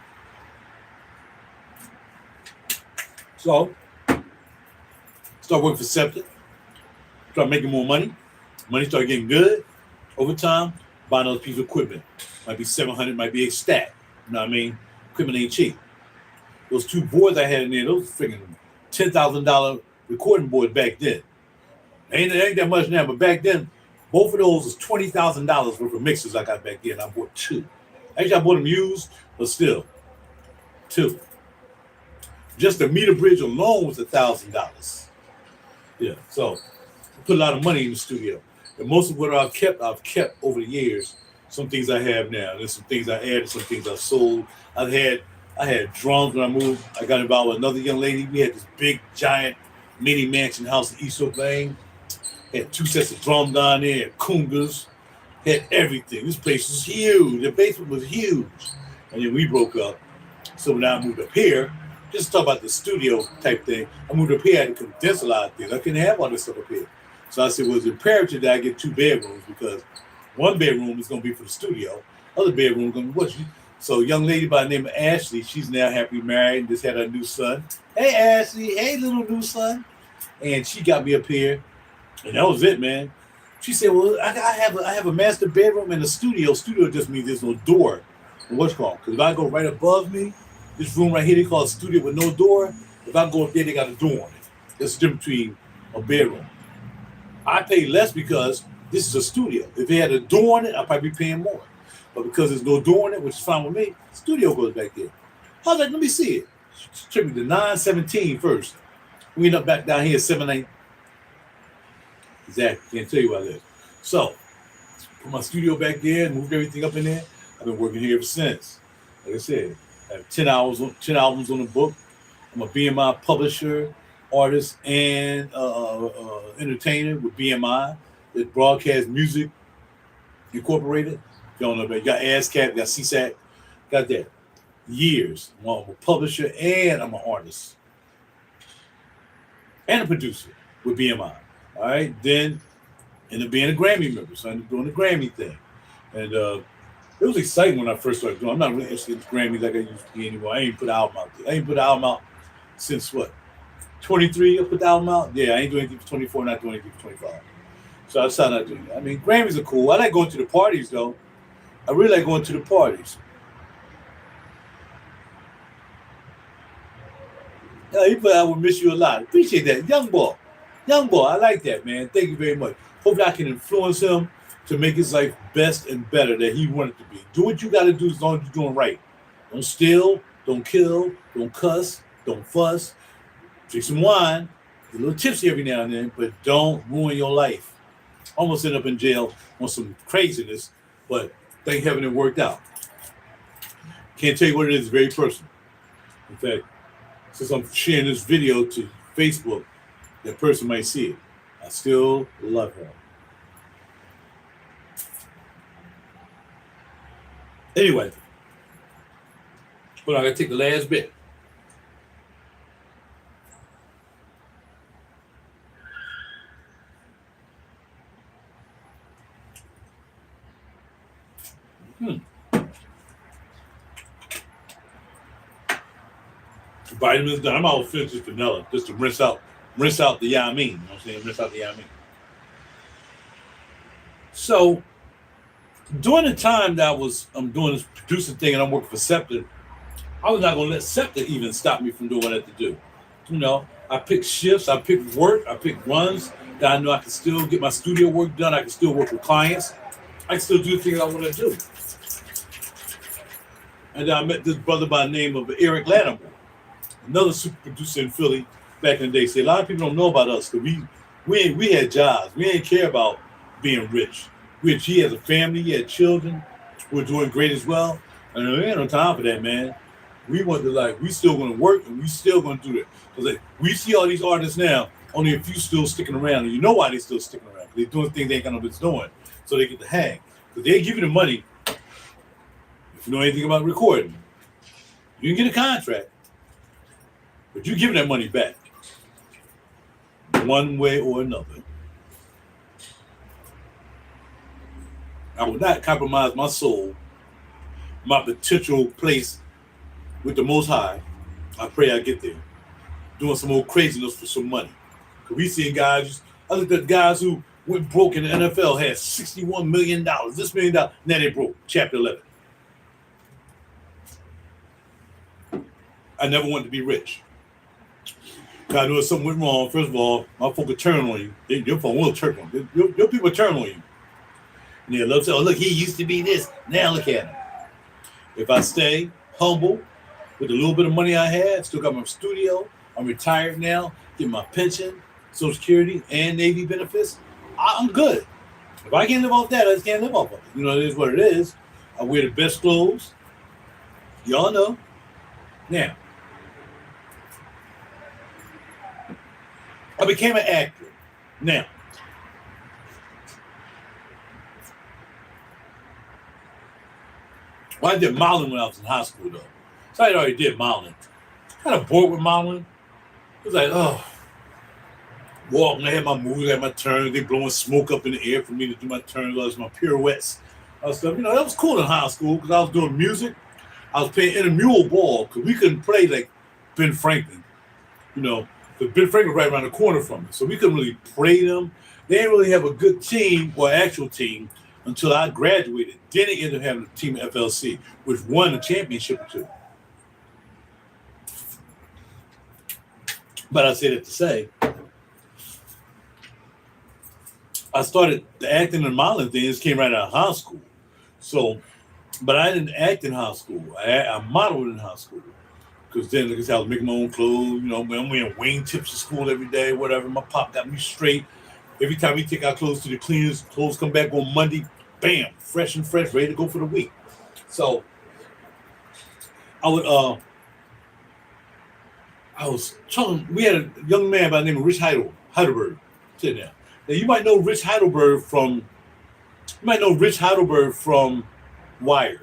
So, start working for SEPTA. Start making more money. Money started getting good. Over time, buying other people's equipment. Might be 700, might be a stack. You know what I mean? Equipment ain't cheap. Those two boards I had in there, those freaking $10,000 recording boards back then. Ain't that much now, but back then, both of those was $20,000 worth of mixers I got back then. I bought two. Actually, I bought them used, but still, two. Just the meter bridge alone was $1,000. Yeah, so I put a lot of money in the studio. And most of what I've kept over the years. Some things I have now. There's some things I added, some things I sold. I had drums when I moved. I got involved with another young lady. We had this big, giant mini mansion house in East Oak Lane. Had 2 sets of drums down there, had congas, had everything. This place was huge. The basement was huge. And then we broke up. So when I moved up here, just to talk about the studio type thing, I moved up here, I had to condense a lot of things. I couldn't have all this stuff up here. So I said, well, it's imperative that I get 2 bedrooms because one bedroom is going to be for the studio. Other bedroom is going to be what? So a young lady by the name of Ashley, she's now happily married and just had her new son. Hey, Ashley. Hey, little new son. And she got me up here. And that was it, man. She said, well, I have a master bedroom and a studio. Studio just means there's no door. What's called? Because if I go right above me, this room right here, they call it studio with no door. If I go up there, they got a door on it. That's the difference between a bedroom. I pay less because this is a studio. If they had a door on it, I'd probably be paying more. But because there's no door on it, which is fine with me, studio goes back there. I was like, let me see it. She took me to 917 first. We end up back down here at 79. Exactly. Can't tell you about that. So, put my studio back there and moved everything up in there. I've been working here ever since. Like I said, I have 10 albums on the book. I'm a BMI publisher, artist, and entertainer with BMI. It's Broadcast Music Incorporated. If you don't know about it, got ASCAP, got CSAC, got that. Years. I'm a publisher and I'm an artist. And a producer with BMI. All right. Then ended up being a Grammy member. So I ended up doing the Grammy thing. And It was exciting when I first started doing. I'm not really interested in Grammys like I used to be anymore. I ain't put an album out there. I ain't put an album out since what? 23. I put the album out. Yeah, I ain't doing anything for 24. Not doing anything for 25. So I decided not doing that. I mean, Grammys are cool. I like going to the parties though. I really like going to the parties. Yeah, he put I will miss you a lot. Appreciate that. Young boy. Young boy. I like that, man. Thank you very much. Hopefully I can influence him to make his life best and better that he wanted to be. Do what you got to do as long as you're doing right. Don't steal. Don't kill. Don't cuss. Don't fuss. Drink some wine. Get a little tipsy every now and then, but don't ruin your life. Almost end up in jail on some craziness, but thank heaven it worked out. Can't tell you what it is. It's very personal. In fact, since I'm sharing this video to Facebook, that person might see it. I still love her. Anyway, but I gotta take the last bit. Vitamins done. I'm all finished with vanilla just to rinse out the yamin. You know what I'm saying? Rinse out the yamin. So during the time that I'm doing this producing thing and I'm working for Scepter, I was not gonna let Scepter even stop me from doing what I had to do. You know, I pick shifts, I pick work, I pick runs that I know I can still get my studio work done, I can still work with clients, I can still do the things I want to do. And then I met this brother by the name of Eric Lattimore, another super producer in Philly back in the day. See, a lot of people don't know about us because we had jobs. We didn't care about being rich. He has a family, he had children. We're doing great as well. And we ain't no time for that, man. We want to we still going to work and we still going to do that. Because we see all these artists now, only a few still sticking around. And you know why they still sticking around. They're doing things they ain't got no business doing. So they get to hang. Because they give you the money. If you know anything about recording, you can get a contract. But you're giving that money back. One way or another. I will not compromise my soul, my potential place with the Most High. I pray I get there. Doing some old craziness for some money. Because we seeing guys, I looked at guys who went broke in the NFL, had $61 million, this $1 million, now they broke, chapter 11. I never wanted to be rich. I knew if something went wrong, first of all, my folk will turn on you. Your phone will turn on you. Your people turn on you. And they love to say, oh, look, he used to be this. Now look at him. If I stay humble with the little bit of money I had, still got my studio, I'm retired now, get my pension, Social Security, and Navy benefits, I'm good. If I can't live off that, I just can't live off of it. You know, it is what it is. I wear the best clothes. Y'all know. Now, I became an actor. Now, I did modeling when I was in high school, though. So I already did modeling. Kind of bored with modeling. It was like, oh, walking, I had my moves, I had my turns, they blowing smoke up in the air for me to do my turns, all my pirouettes, all stuff. You know, that was cool in high school because I was doing music. I was playing intramural ball because we couldn't play like Ben Franklin, you know, because Ben Franklin was right around the corner from me. So we couldn't really play them. They didn't really have a good team or actual team until I graduated. Then they ended up having a team at FLC, which won a championship or two. But I say that to say, I started the acting and modeling things came right out of high school. So, but I didn't act in high school. I modeled in high school. Because then, like I said, I was making my own clothes. You know, I'm wearing wingtips to school every day, whatever. My pop got me straight. Every time we take our clothes to the cleaners, clothes come back on Monday, bam, fresh, ready to go for the week. So I was telling, we had a young man by the name of Rich Heidelberg sitting there. Now you might know Rich Heidelberg from Wired,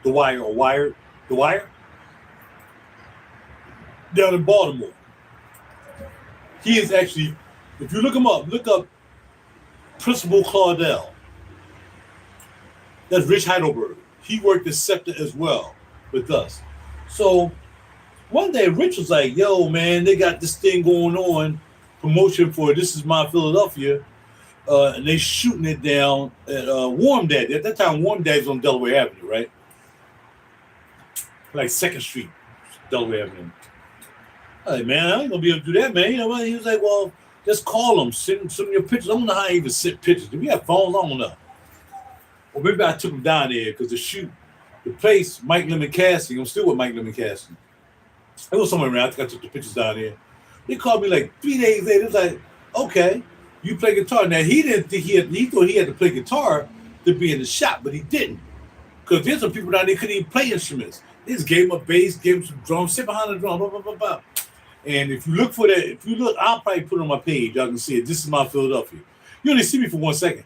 The Wire, down in Baltimore. He is actually, if you look him up, look up Principal Claudel. That's Rich Heidelberg. he worked the SEPTA as well with us. So one day Rich was like, yo, man, they got this thing going on, promotion for This Is My Philadelphia, and they shooting it down at Warm Daddy. At that time, Warm Daddy's on Delaware Avenue, right? Like 2nd Street, Delaware Avenue. I was like, man, I ain't gonna be able to do that, man. You know what? He was like, well, just call them, send some of your pictures. I don't know how I even sent pictures. Do we have phones? I don't know. Or maybe I took them down there because the place, Mike Lemon Casting, I'm still with Mike Lemon Casting. It was somewhere around. I think I took the pictures down there. They called me like 3 days later. It was like, okay, you play guitar. Now, he didn't think he thought he had to play guitar to be in the shop, but he didn't. Because there's some people down there couldn't even play instruments. They just gave him a bass, gave him some drums, sit behind the drum, blah, blah, blah, blah. And if you look for that, I'll probably put it on my page. Y'all can see it. This Is My Philadelphia. You only see me for 1 second.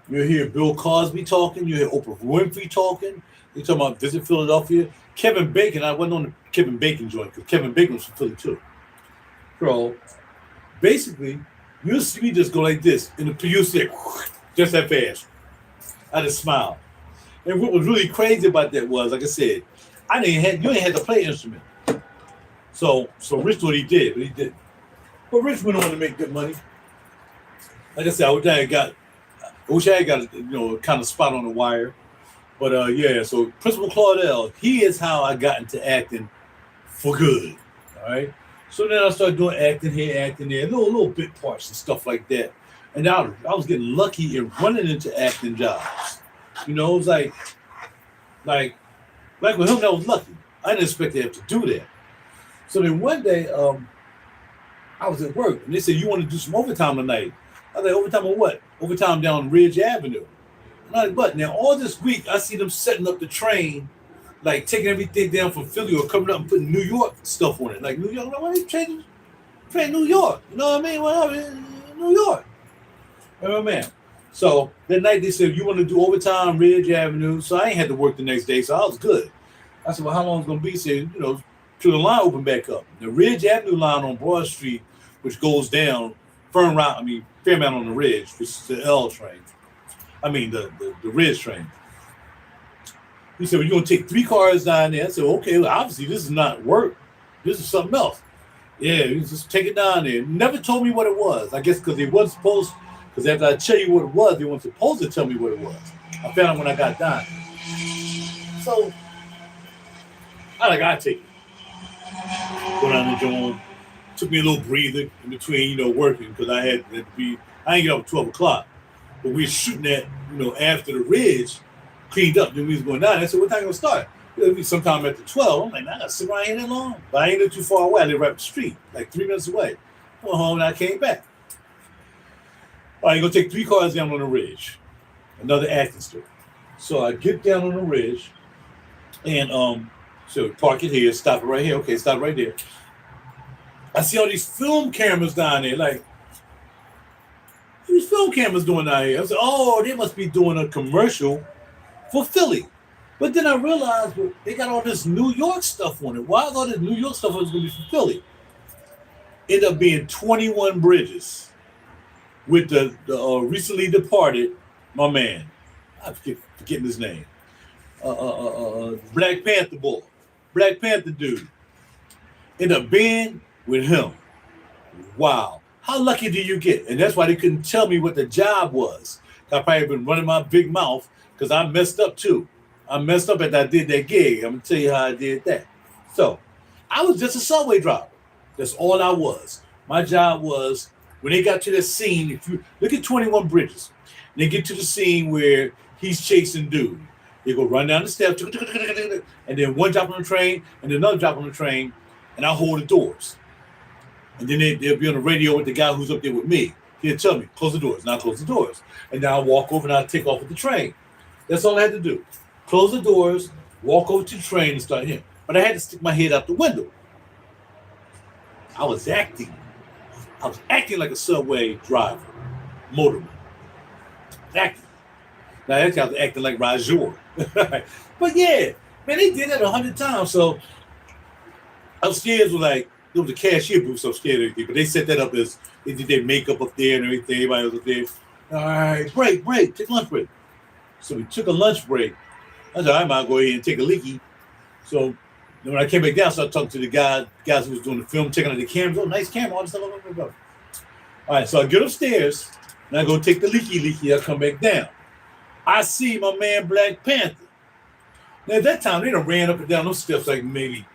You'll hear Bill Cosby talking. You hear Oprah Winfrey talking. You're talking about Visit Philadelphia. Kevin Bacon. I wasn't on the Kevin Bacon joint because Kevin Bacon was from Philly too. So basically, you'll see me just go like this, and the producer just that fast. I just smiled. And what was really crazy about that was, like I said, you ain't had to play an instrument. So Rich thought he did, but he didn't. But Rich went on to make good money. Like I said, I wish I had got kind of spot on the wire. But yeah, so Principal Claudel, he is how I got into acting for good. All right. So then I started doing acting here, acting there, little bit parts and stuff like that. And I was getting lucky in running into acting jobs. You know, it was like with him, that was lucky. I didn't expect to have to do that. So then one day, I was at work, and they said, you want to do some overtime tonight? I was like, overtime on what? Overtime down Ridge Avenue. And I was like, but now all this week, I see them setting up the train, like taking everything down from Philly or coming up and putting New York stuff on it. Like New York, why are they train New York? You know what I mean? Well, New York. You know what I mean? So that night they said, you want to do overtime Ridge Avenue? So I ain't had to work the next day, so I was good. I said, well, how long is it going to be? He said, till the line open back up. The Ridge Avenue line on Broad Street, which goes down Fairmount on the Ridge, which is the L train. The Ridge train. He said, well, you're going to take 3 cars down there. I said, okay, well, obviously this is not work. This is something else. Yeah, you just take it down there. Never told me what it was. I guess because they wasn't supposed, because after I tell you what it was, they weren't supposed to tell me what it was. I found out when I got down. So, I take it. Go down the joint. Took me a little breather in between, working, because I didn't get up at 12 o'clock. But we were shooting at, after the Ridge cleaned up, then we was going down. I said, what time you going to start? It'll be sometime after 12. I'm like, man, I got to sit around here that long. But I ain't live too far away. I live right up the street, like 3 minutes away. Went home and I came back. All right, you're going to take 3 cars down on the Ridge. Another acting story. So I get down on the Ridge and so park it here, stop it right here. Okay, stop right there. I see all these film cameras down there. Like, what are these film cameras doing down here? I said, oh, they must be doing a commercial for Philly. But then I realized they got all this New York stuff on it. Why all this New York stuff was going to be for Philly? Ended up being 21 Bridges with the recently departed, my man. I'm forgetting his name. Black Panther boy. Black Panther dude. Ended up being with him. Wow. How lucky do you get? And that's why they couldn't tell me what the job was. I probably been running my big mouth because I messed up too. I messed up after I did that gig. I'm going to tell you how I did that. So I was just a subway driver. That's all I was. My job was, when they got to the scene, if you look at 21 Bridges, and they get to the scene where he's chasing dude. They go run down the steps, and then one drop on the train, and then another drop on the train, and I hold the doors. And then they'll be on the radio with the guy who's up there with me. He'll tell me, close the doors. Now close the doors. And now I'll walk over and I'll take off with the train. That's all I had to do. Close the doors, walk over to the train and start hitting. But I had to stick my head out the window. I was acting like a subway driver, motorman. Acting. Now actually I was acting like RaJuR. But yeah, man, they did that 100 times. So upstairs there was a cashier booth upstairs and everything, but they set that up as they did their makeup up there and everything. Everybody was up there. All right, break, take lunch break. So we took a lunch break. I said, I might go ahead and take a leaky. So then when I came back down, I started talking to the guys who was doing the film, checking out the cameras. Oh, nice camera, all this stuff. All right, so I get upstairs and I go take the leaky. I come back down. I see my man Black Panther. Now at that time, they done ran up and down those steps like maybe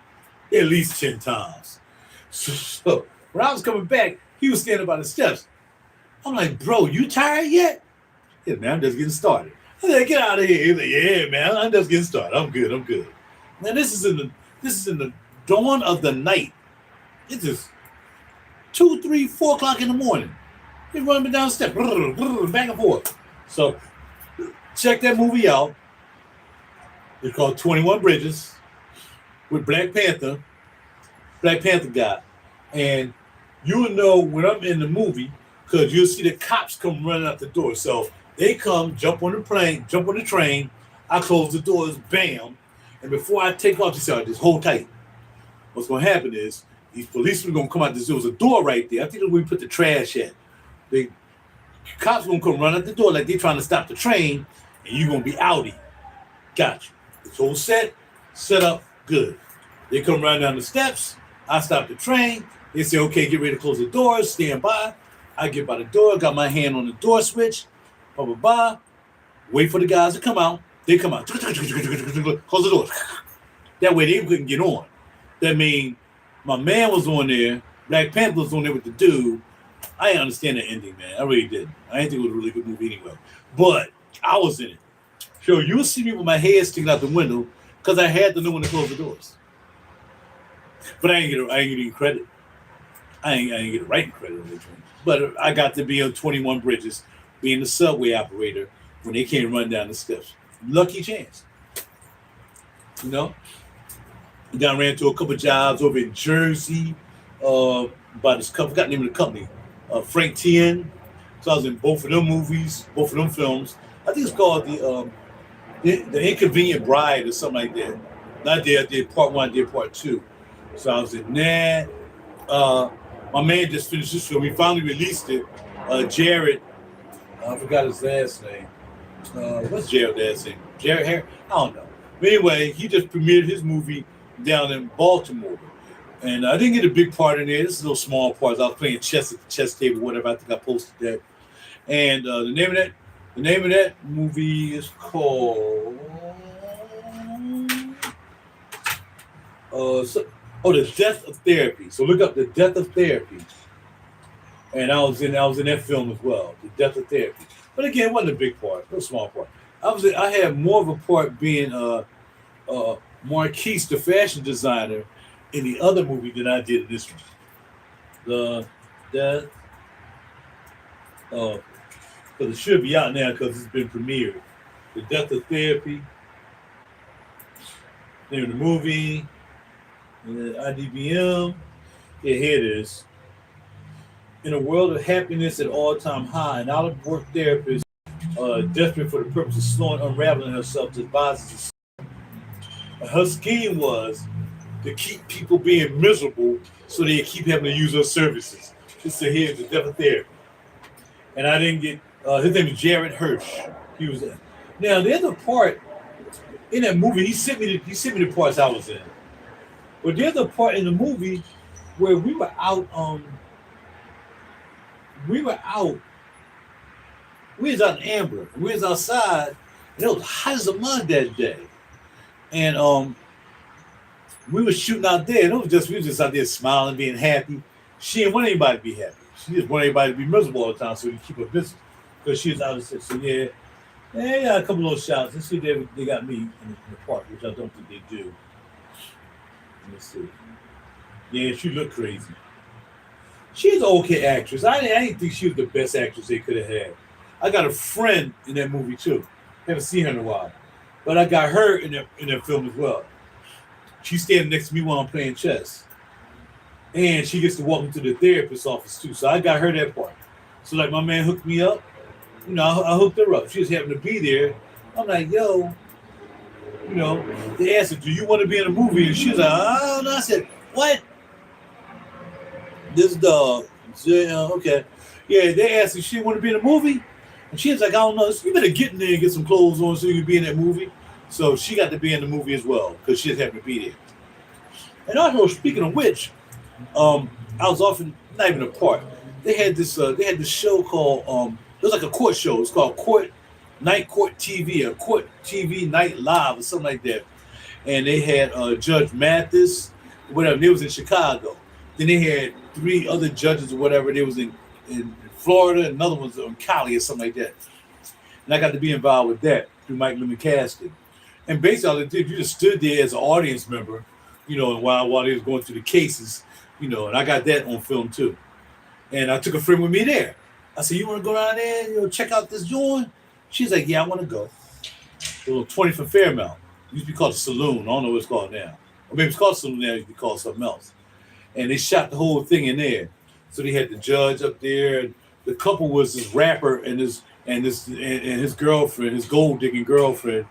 at least 10 times. So when I was coming back, he was standing by the steps. I'm like, bro, you tired yet? Yeah, man, I'm just getting started. I said, get out of here. He's like, yeah, man, I'm just getting started. I'm good. Now this is in the dawn of the night. It's just 2, 3, 4 o'clock in the morning. He's running me down the steps, back and forth. So check that movie out. It's called 21 Bridges with Black Panther guy. And you'll know when I'm in the movie because you'll see the cops come running out the door. So they come, jump on the train. I close the doors, bam. And before I take off, they say, just hold tight. What's going to happen is these policemen are going to come out. There was a door right there. I think that's where we put the trash at. The cops are going to come run out the door like they're trying to stop the train, and you're going to be outie. Got you. It's all set up, good. They come running down the steps. I stop the train. They say, okay, get ready to close the doors, stand by. I get by the door, got my hand on the door switch, wait for the guys to come out. They come out, close the doors. That way they couldn't get on. That means my man was on there, Black Panther was on there with the dude. I didn't understand the ending, man. I really didn't. I didn't think it was a really good movie anyway. But I was in it. Sure, you'll see me with my head sticking out the window because I had to know when to close the doors. But I ain't get any credit. I ain't get a writing credit on it. But I got to be on 21 Bridges, being the subway operator when they came run down the steps. Lucky chance. You know? And then I ran to a couple jobs over in Jersey by this company, I forgot the name of the company, Frank Tien. So I was in both of them movies, both of them films. I think it's called the Inconvenient Bride or something like that. Not there, I did part 1, I did part 2. So I was in that. My man just finished this film. We finally released it. Jared, I forgot his last name. What's Jared's last name? Jared Harris? I don't know. But anyway, he just premiered his movie down in Baltimore. And I didn't get a big part in there. This is little small parts. I was playing chess at the chess table, whatever. I think I posted that. And the name of that movie is called The Death of Therapy. So look up The Death of Therapy. And I was in that film as well, The Death of Therapy. But again, it wasn't a big part, it was a small part. I had more of a part being Marquise, the fashion designer, in the other movie than I did in this one. The Death of, because it should be out now because it's been premiered. The Death of Therapy. Name of the movie. IDBM. Yeah, here it is. In a world of happiness at all-time high, an out-of-work therapist, desperate for the purpose of slowing, unraveling herself, devises her scheme was to keep people being miserable so they keep having to use her services. She said, here's The Death of Therapy. And I didn't get, his name is Jared Hirsch. He was there. Now, there's a part in that movie, he sent me the parts I was in. But there's a part in the movie where we were out, we was out in Amber. We was outside, and it was hot as a mud that day. And we were shooting out there, and we were just out there smiling, being happy. She didn't want anybody to be happy. She just wanted everybody to be miserable all the time so we keep her busy. Because she was out there. So yeah, they got a couple of little shots. Let's see if they got me in the park, which I don't think they do. Let's see. Yeah, she looked crazy. She's an okay actress. I didn't think she was the best actress they could have had. I got a friend in that movie too. Haven't seen her in a while. But I got her in that film as well. She's standing next to me while I'm playing chess. And she gets to walk into the therapist's office too. So I got her that part. So like my man hooked me up. You know, I hooked her up. She just happened to be there. I'm like, yo, you know, they asked her, do you want to be in a movie? And she was like, oh, no. I said, what? This dog. Okay. Yeah, they asked if she want to be in a movie. And she was like, I don't know, you better get in there and get some clothes on so you can be in that movie. So she got to be in the movie as well because she just happened to be there. And also, speaking of which, I was often not even a part. They had this show called it was like a court show. It's called Court TV or Court TV Night Live or something like that. And they had Judge Mathis, whatever. They was in Chicago. Then they had three other judges or whatever. They was in Florida. Another one was in Cali or something like that. And I got to be involved with that through Mike Lemon Casting. And basically, all they did, you just stood there as an audience member, and while they was going through the cases, and I got that on film too. And I took a friend with me there. I said, you want to go down there, check out this joint? She's like, yeah, I want to go. A little 20 for Fairmount. It used to be called the Saloon. I don't know what it's called now. Or maybe it's called Saloon now. It used to be called something else. And they shot the whole thing in there. So they had the judge up there. And the couple was this rapper and his girlfriend, his gold digging girlfriend,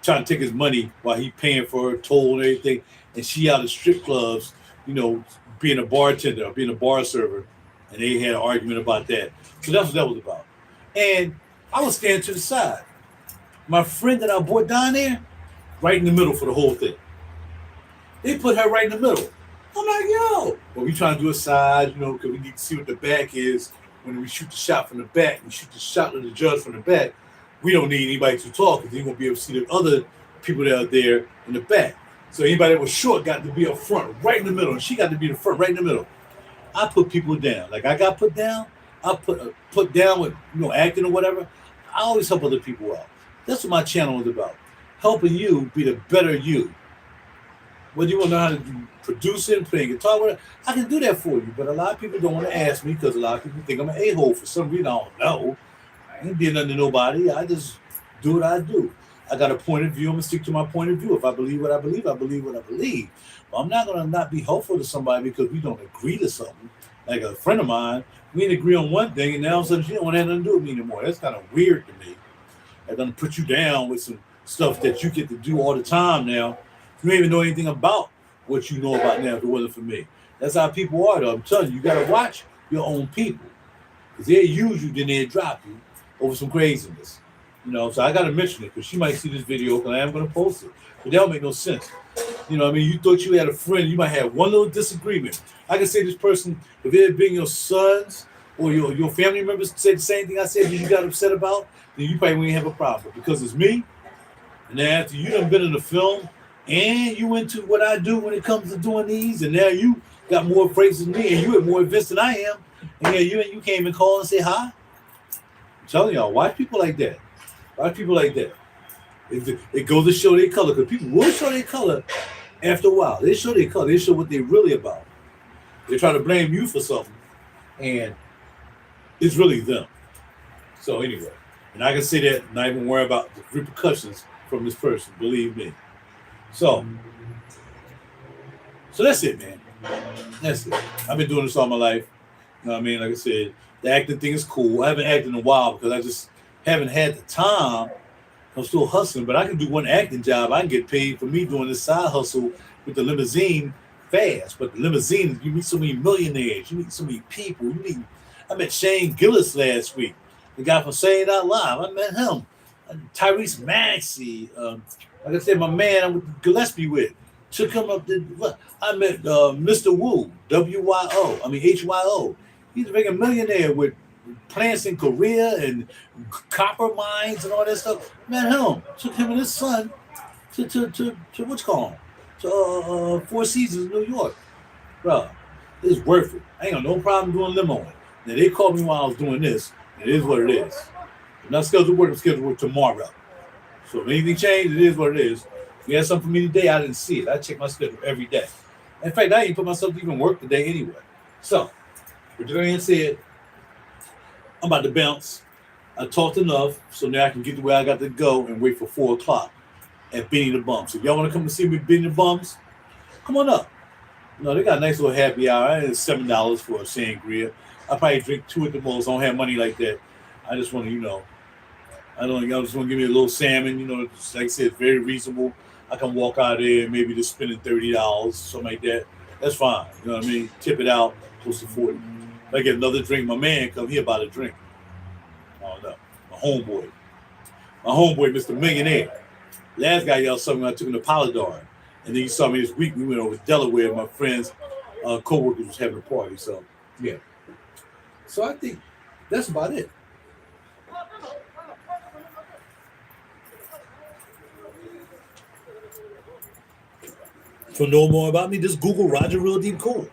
trying to take his money while he paying for her toll and everything. And she out of strip clubs, being a bartender or being a bar server. And they had an argument about that. So that's what that was about. And I was standing to the side. My friend that I brought down there, right in the middle for the whole thing. They put her right in the middle. I'm like, yo. Well, we trying to do a side, because we need to see what the back is. When we shoot the shot from the back, we shoot the shot of the judge from the back. We don't need anybody to talk because you're going to be able to see the other people that are there in the back. So anybody that was short got to be up front, right in the middle. And she got to be the front, right in the middle. I put people down. Like I got put down. I put down with acting or whatever. I always help other people out. That's what my channel is about. Helping you be the better you. Whether you want to know how to do producing, playing guitar, whatever, I can do that for you. But a lot of people don't want to ask me because a lot of people think I'm an a-hole for some reason. I don't know. I ain't being nothing to nobody. I just do what I do. I got a point of view. I'm going to stick to my point of view. If I believe what I believe, I believe what I believe. But I'm not going to not be helpful to somebody because we don't agree to something. Like a friend of mine, we didn't agree on one thing, and now all of a sudden she don't want to have nothing to do with me anymore. That's kind of weird to me. I'm going to put you down with some stuff that you get to do all the time now. You don't even know anything about what you know about now if it wasn't for me. That's how people are, though. I'm telling you, you got to watch your own people. Because they'll use you, then they'll drop you over some craziness. So I got to mention it because she might see this video because I am going to post it. But that don't make no sense. You thought you had a friend, you might have one little disagreement. I can say this person, if it had been your sons or your family members said the same thing I said that you got upset about, then you probably wouldn't have a problem. But because it's me, and then after you done been in the film and you into what I do when it comes to doing these, and now you got more phrases than me and you have more events than I am, and you can't even call and say hi. I'm telling y'all, watch people like that. Watch people like that. It goes to show their color because people will show their color after a while. They show their color. They show what they're really about. They try to blame you for something, and it's really them. So anyway, and I can say that, not even worry about the repercussions from this person. Believe me. So that's it, man. That's it. I've been doing this all my life. You know what I mean? Like I said, the acting thing is cool. I haven't acted in a while because I just haven't had the time. I'm still hustling, but I can do one acting job. I can get paid for me doing this side hustle with the limousine fast. But the limousine, you meet so many millionaires. You meet so many people. I met Shane Gillis last week, the guy from Saying It Out Loud. I met him. Tyrese Maxey. Like I said, my man I went to Gillespie with. Took him up to, I met Mr. Wu, W-Y-O. I mean, H-Y-O. He's a freaking millionaire with plants in Korea and copper mines and all that stuff. Met him. Took him and his son to what's called to Four Seasons, New York. Bro, it's worth it. I ain't got no problem doing limoing. Now they called me while I was doing this. It is what it is. I'm not scheduled to work. I'm scheduled to work tomorrow. So if anything changed, it is what it is. If you had something for me today, I didn't see it. I check my schedule every day. In fact, I didn't put myself to even work today anyway. So, with that being said, I'm about to bounce. I talked enough, so now I can get to where I got to go and wait for 4 o'clock at Benny the Bums. If y'all want to come and see me at Benny the Bums, come on up. No, they got a nice little happy hour. It's $7 for a sangria. I probably drink 2 at the most. I don't have money like that. I just want to, y'all just want to give me a little salmon. Like I said, it's very reasonable. I can walk out there and maybe just spending $30, something like that. That's fine. You know what I mean? Tip it out, close to 40. If I get another drink, my man come here about a drink. I don't know. My homeboy. My homeboy, Mr. Millionaire. Last guy y'all saw me when I took him to Polydor. And then you saw me this week. We went over to Delaware. My friends, co-workers was having a party. So, yeah. So I think that's about it. To know more about me, just Google RaJuR Real Deep Cool.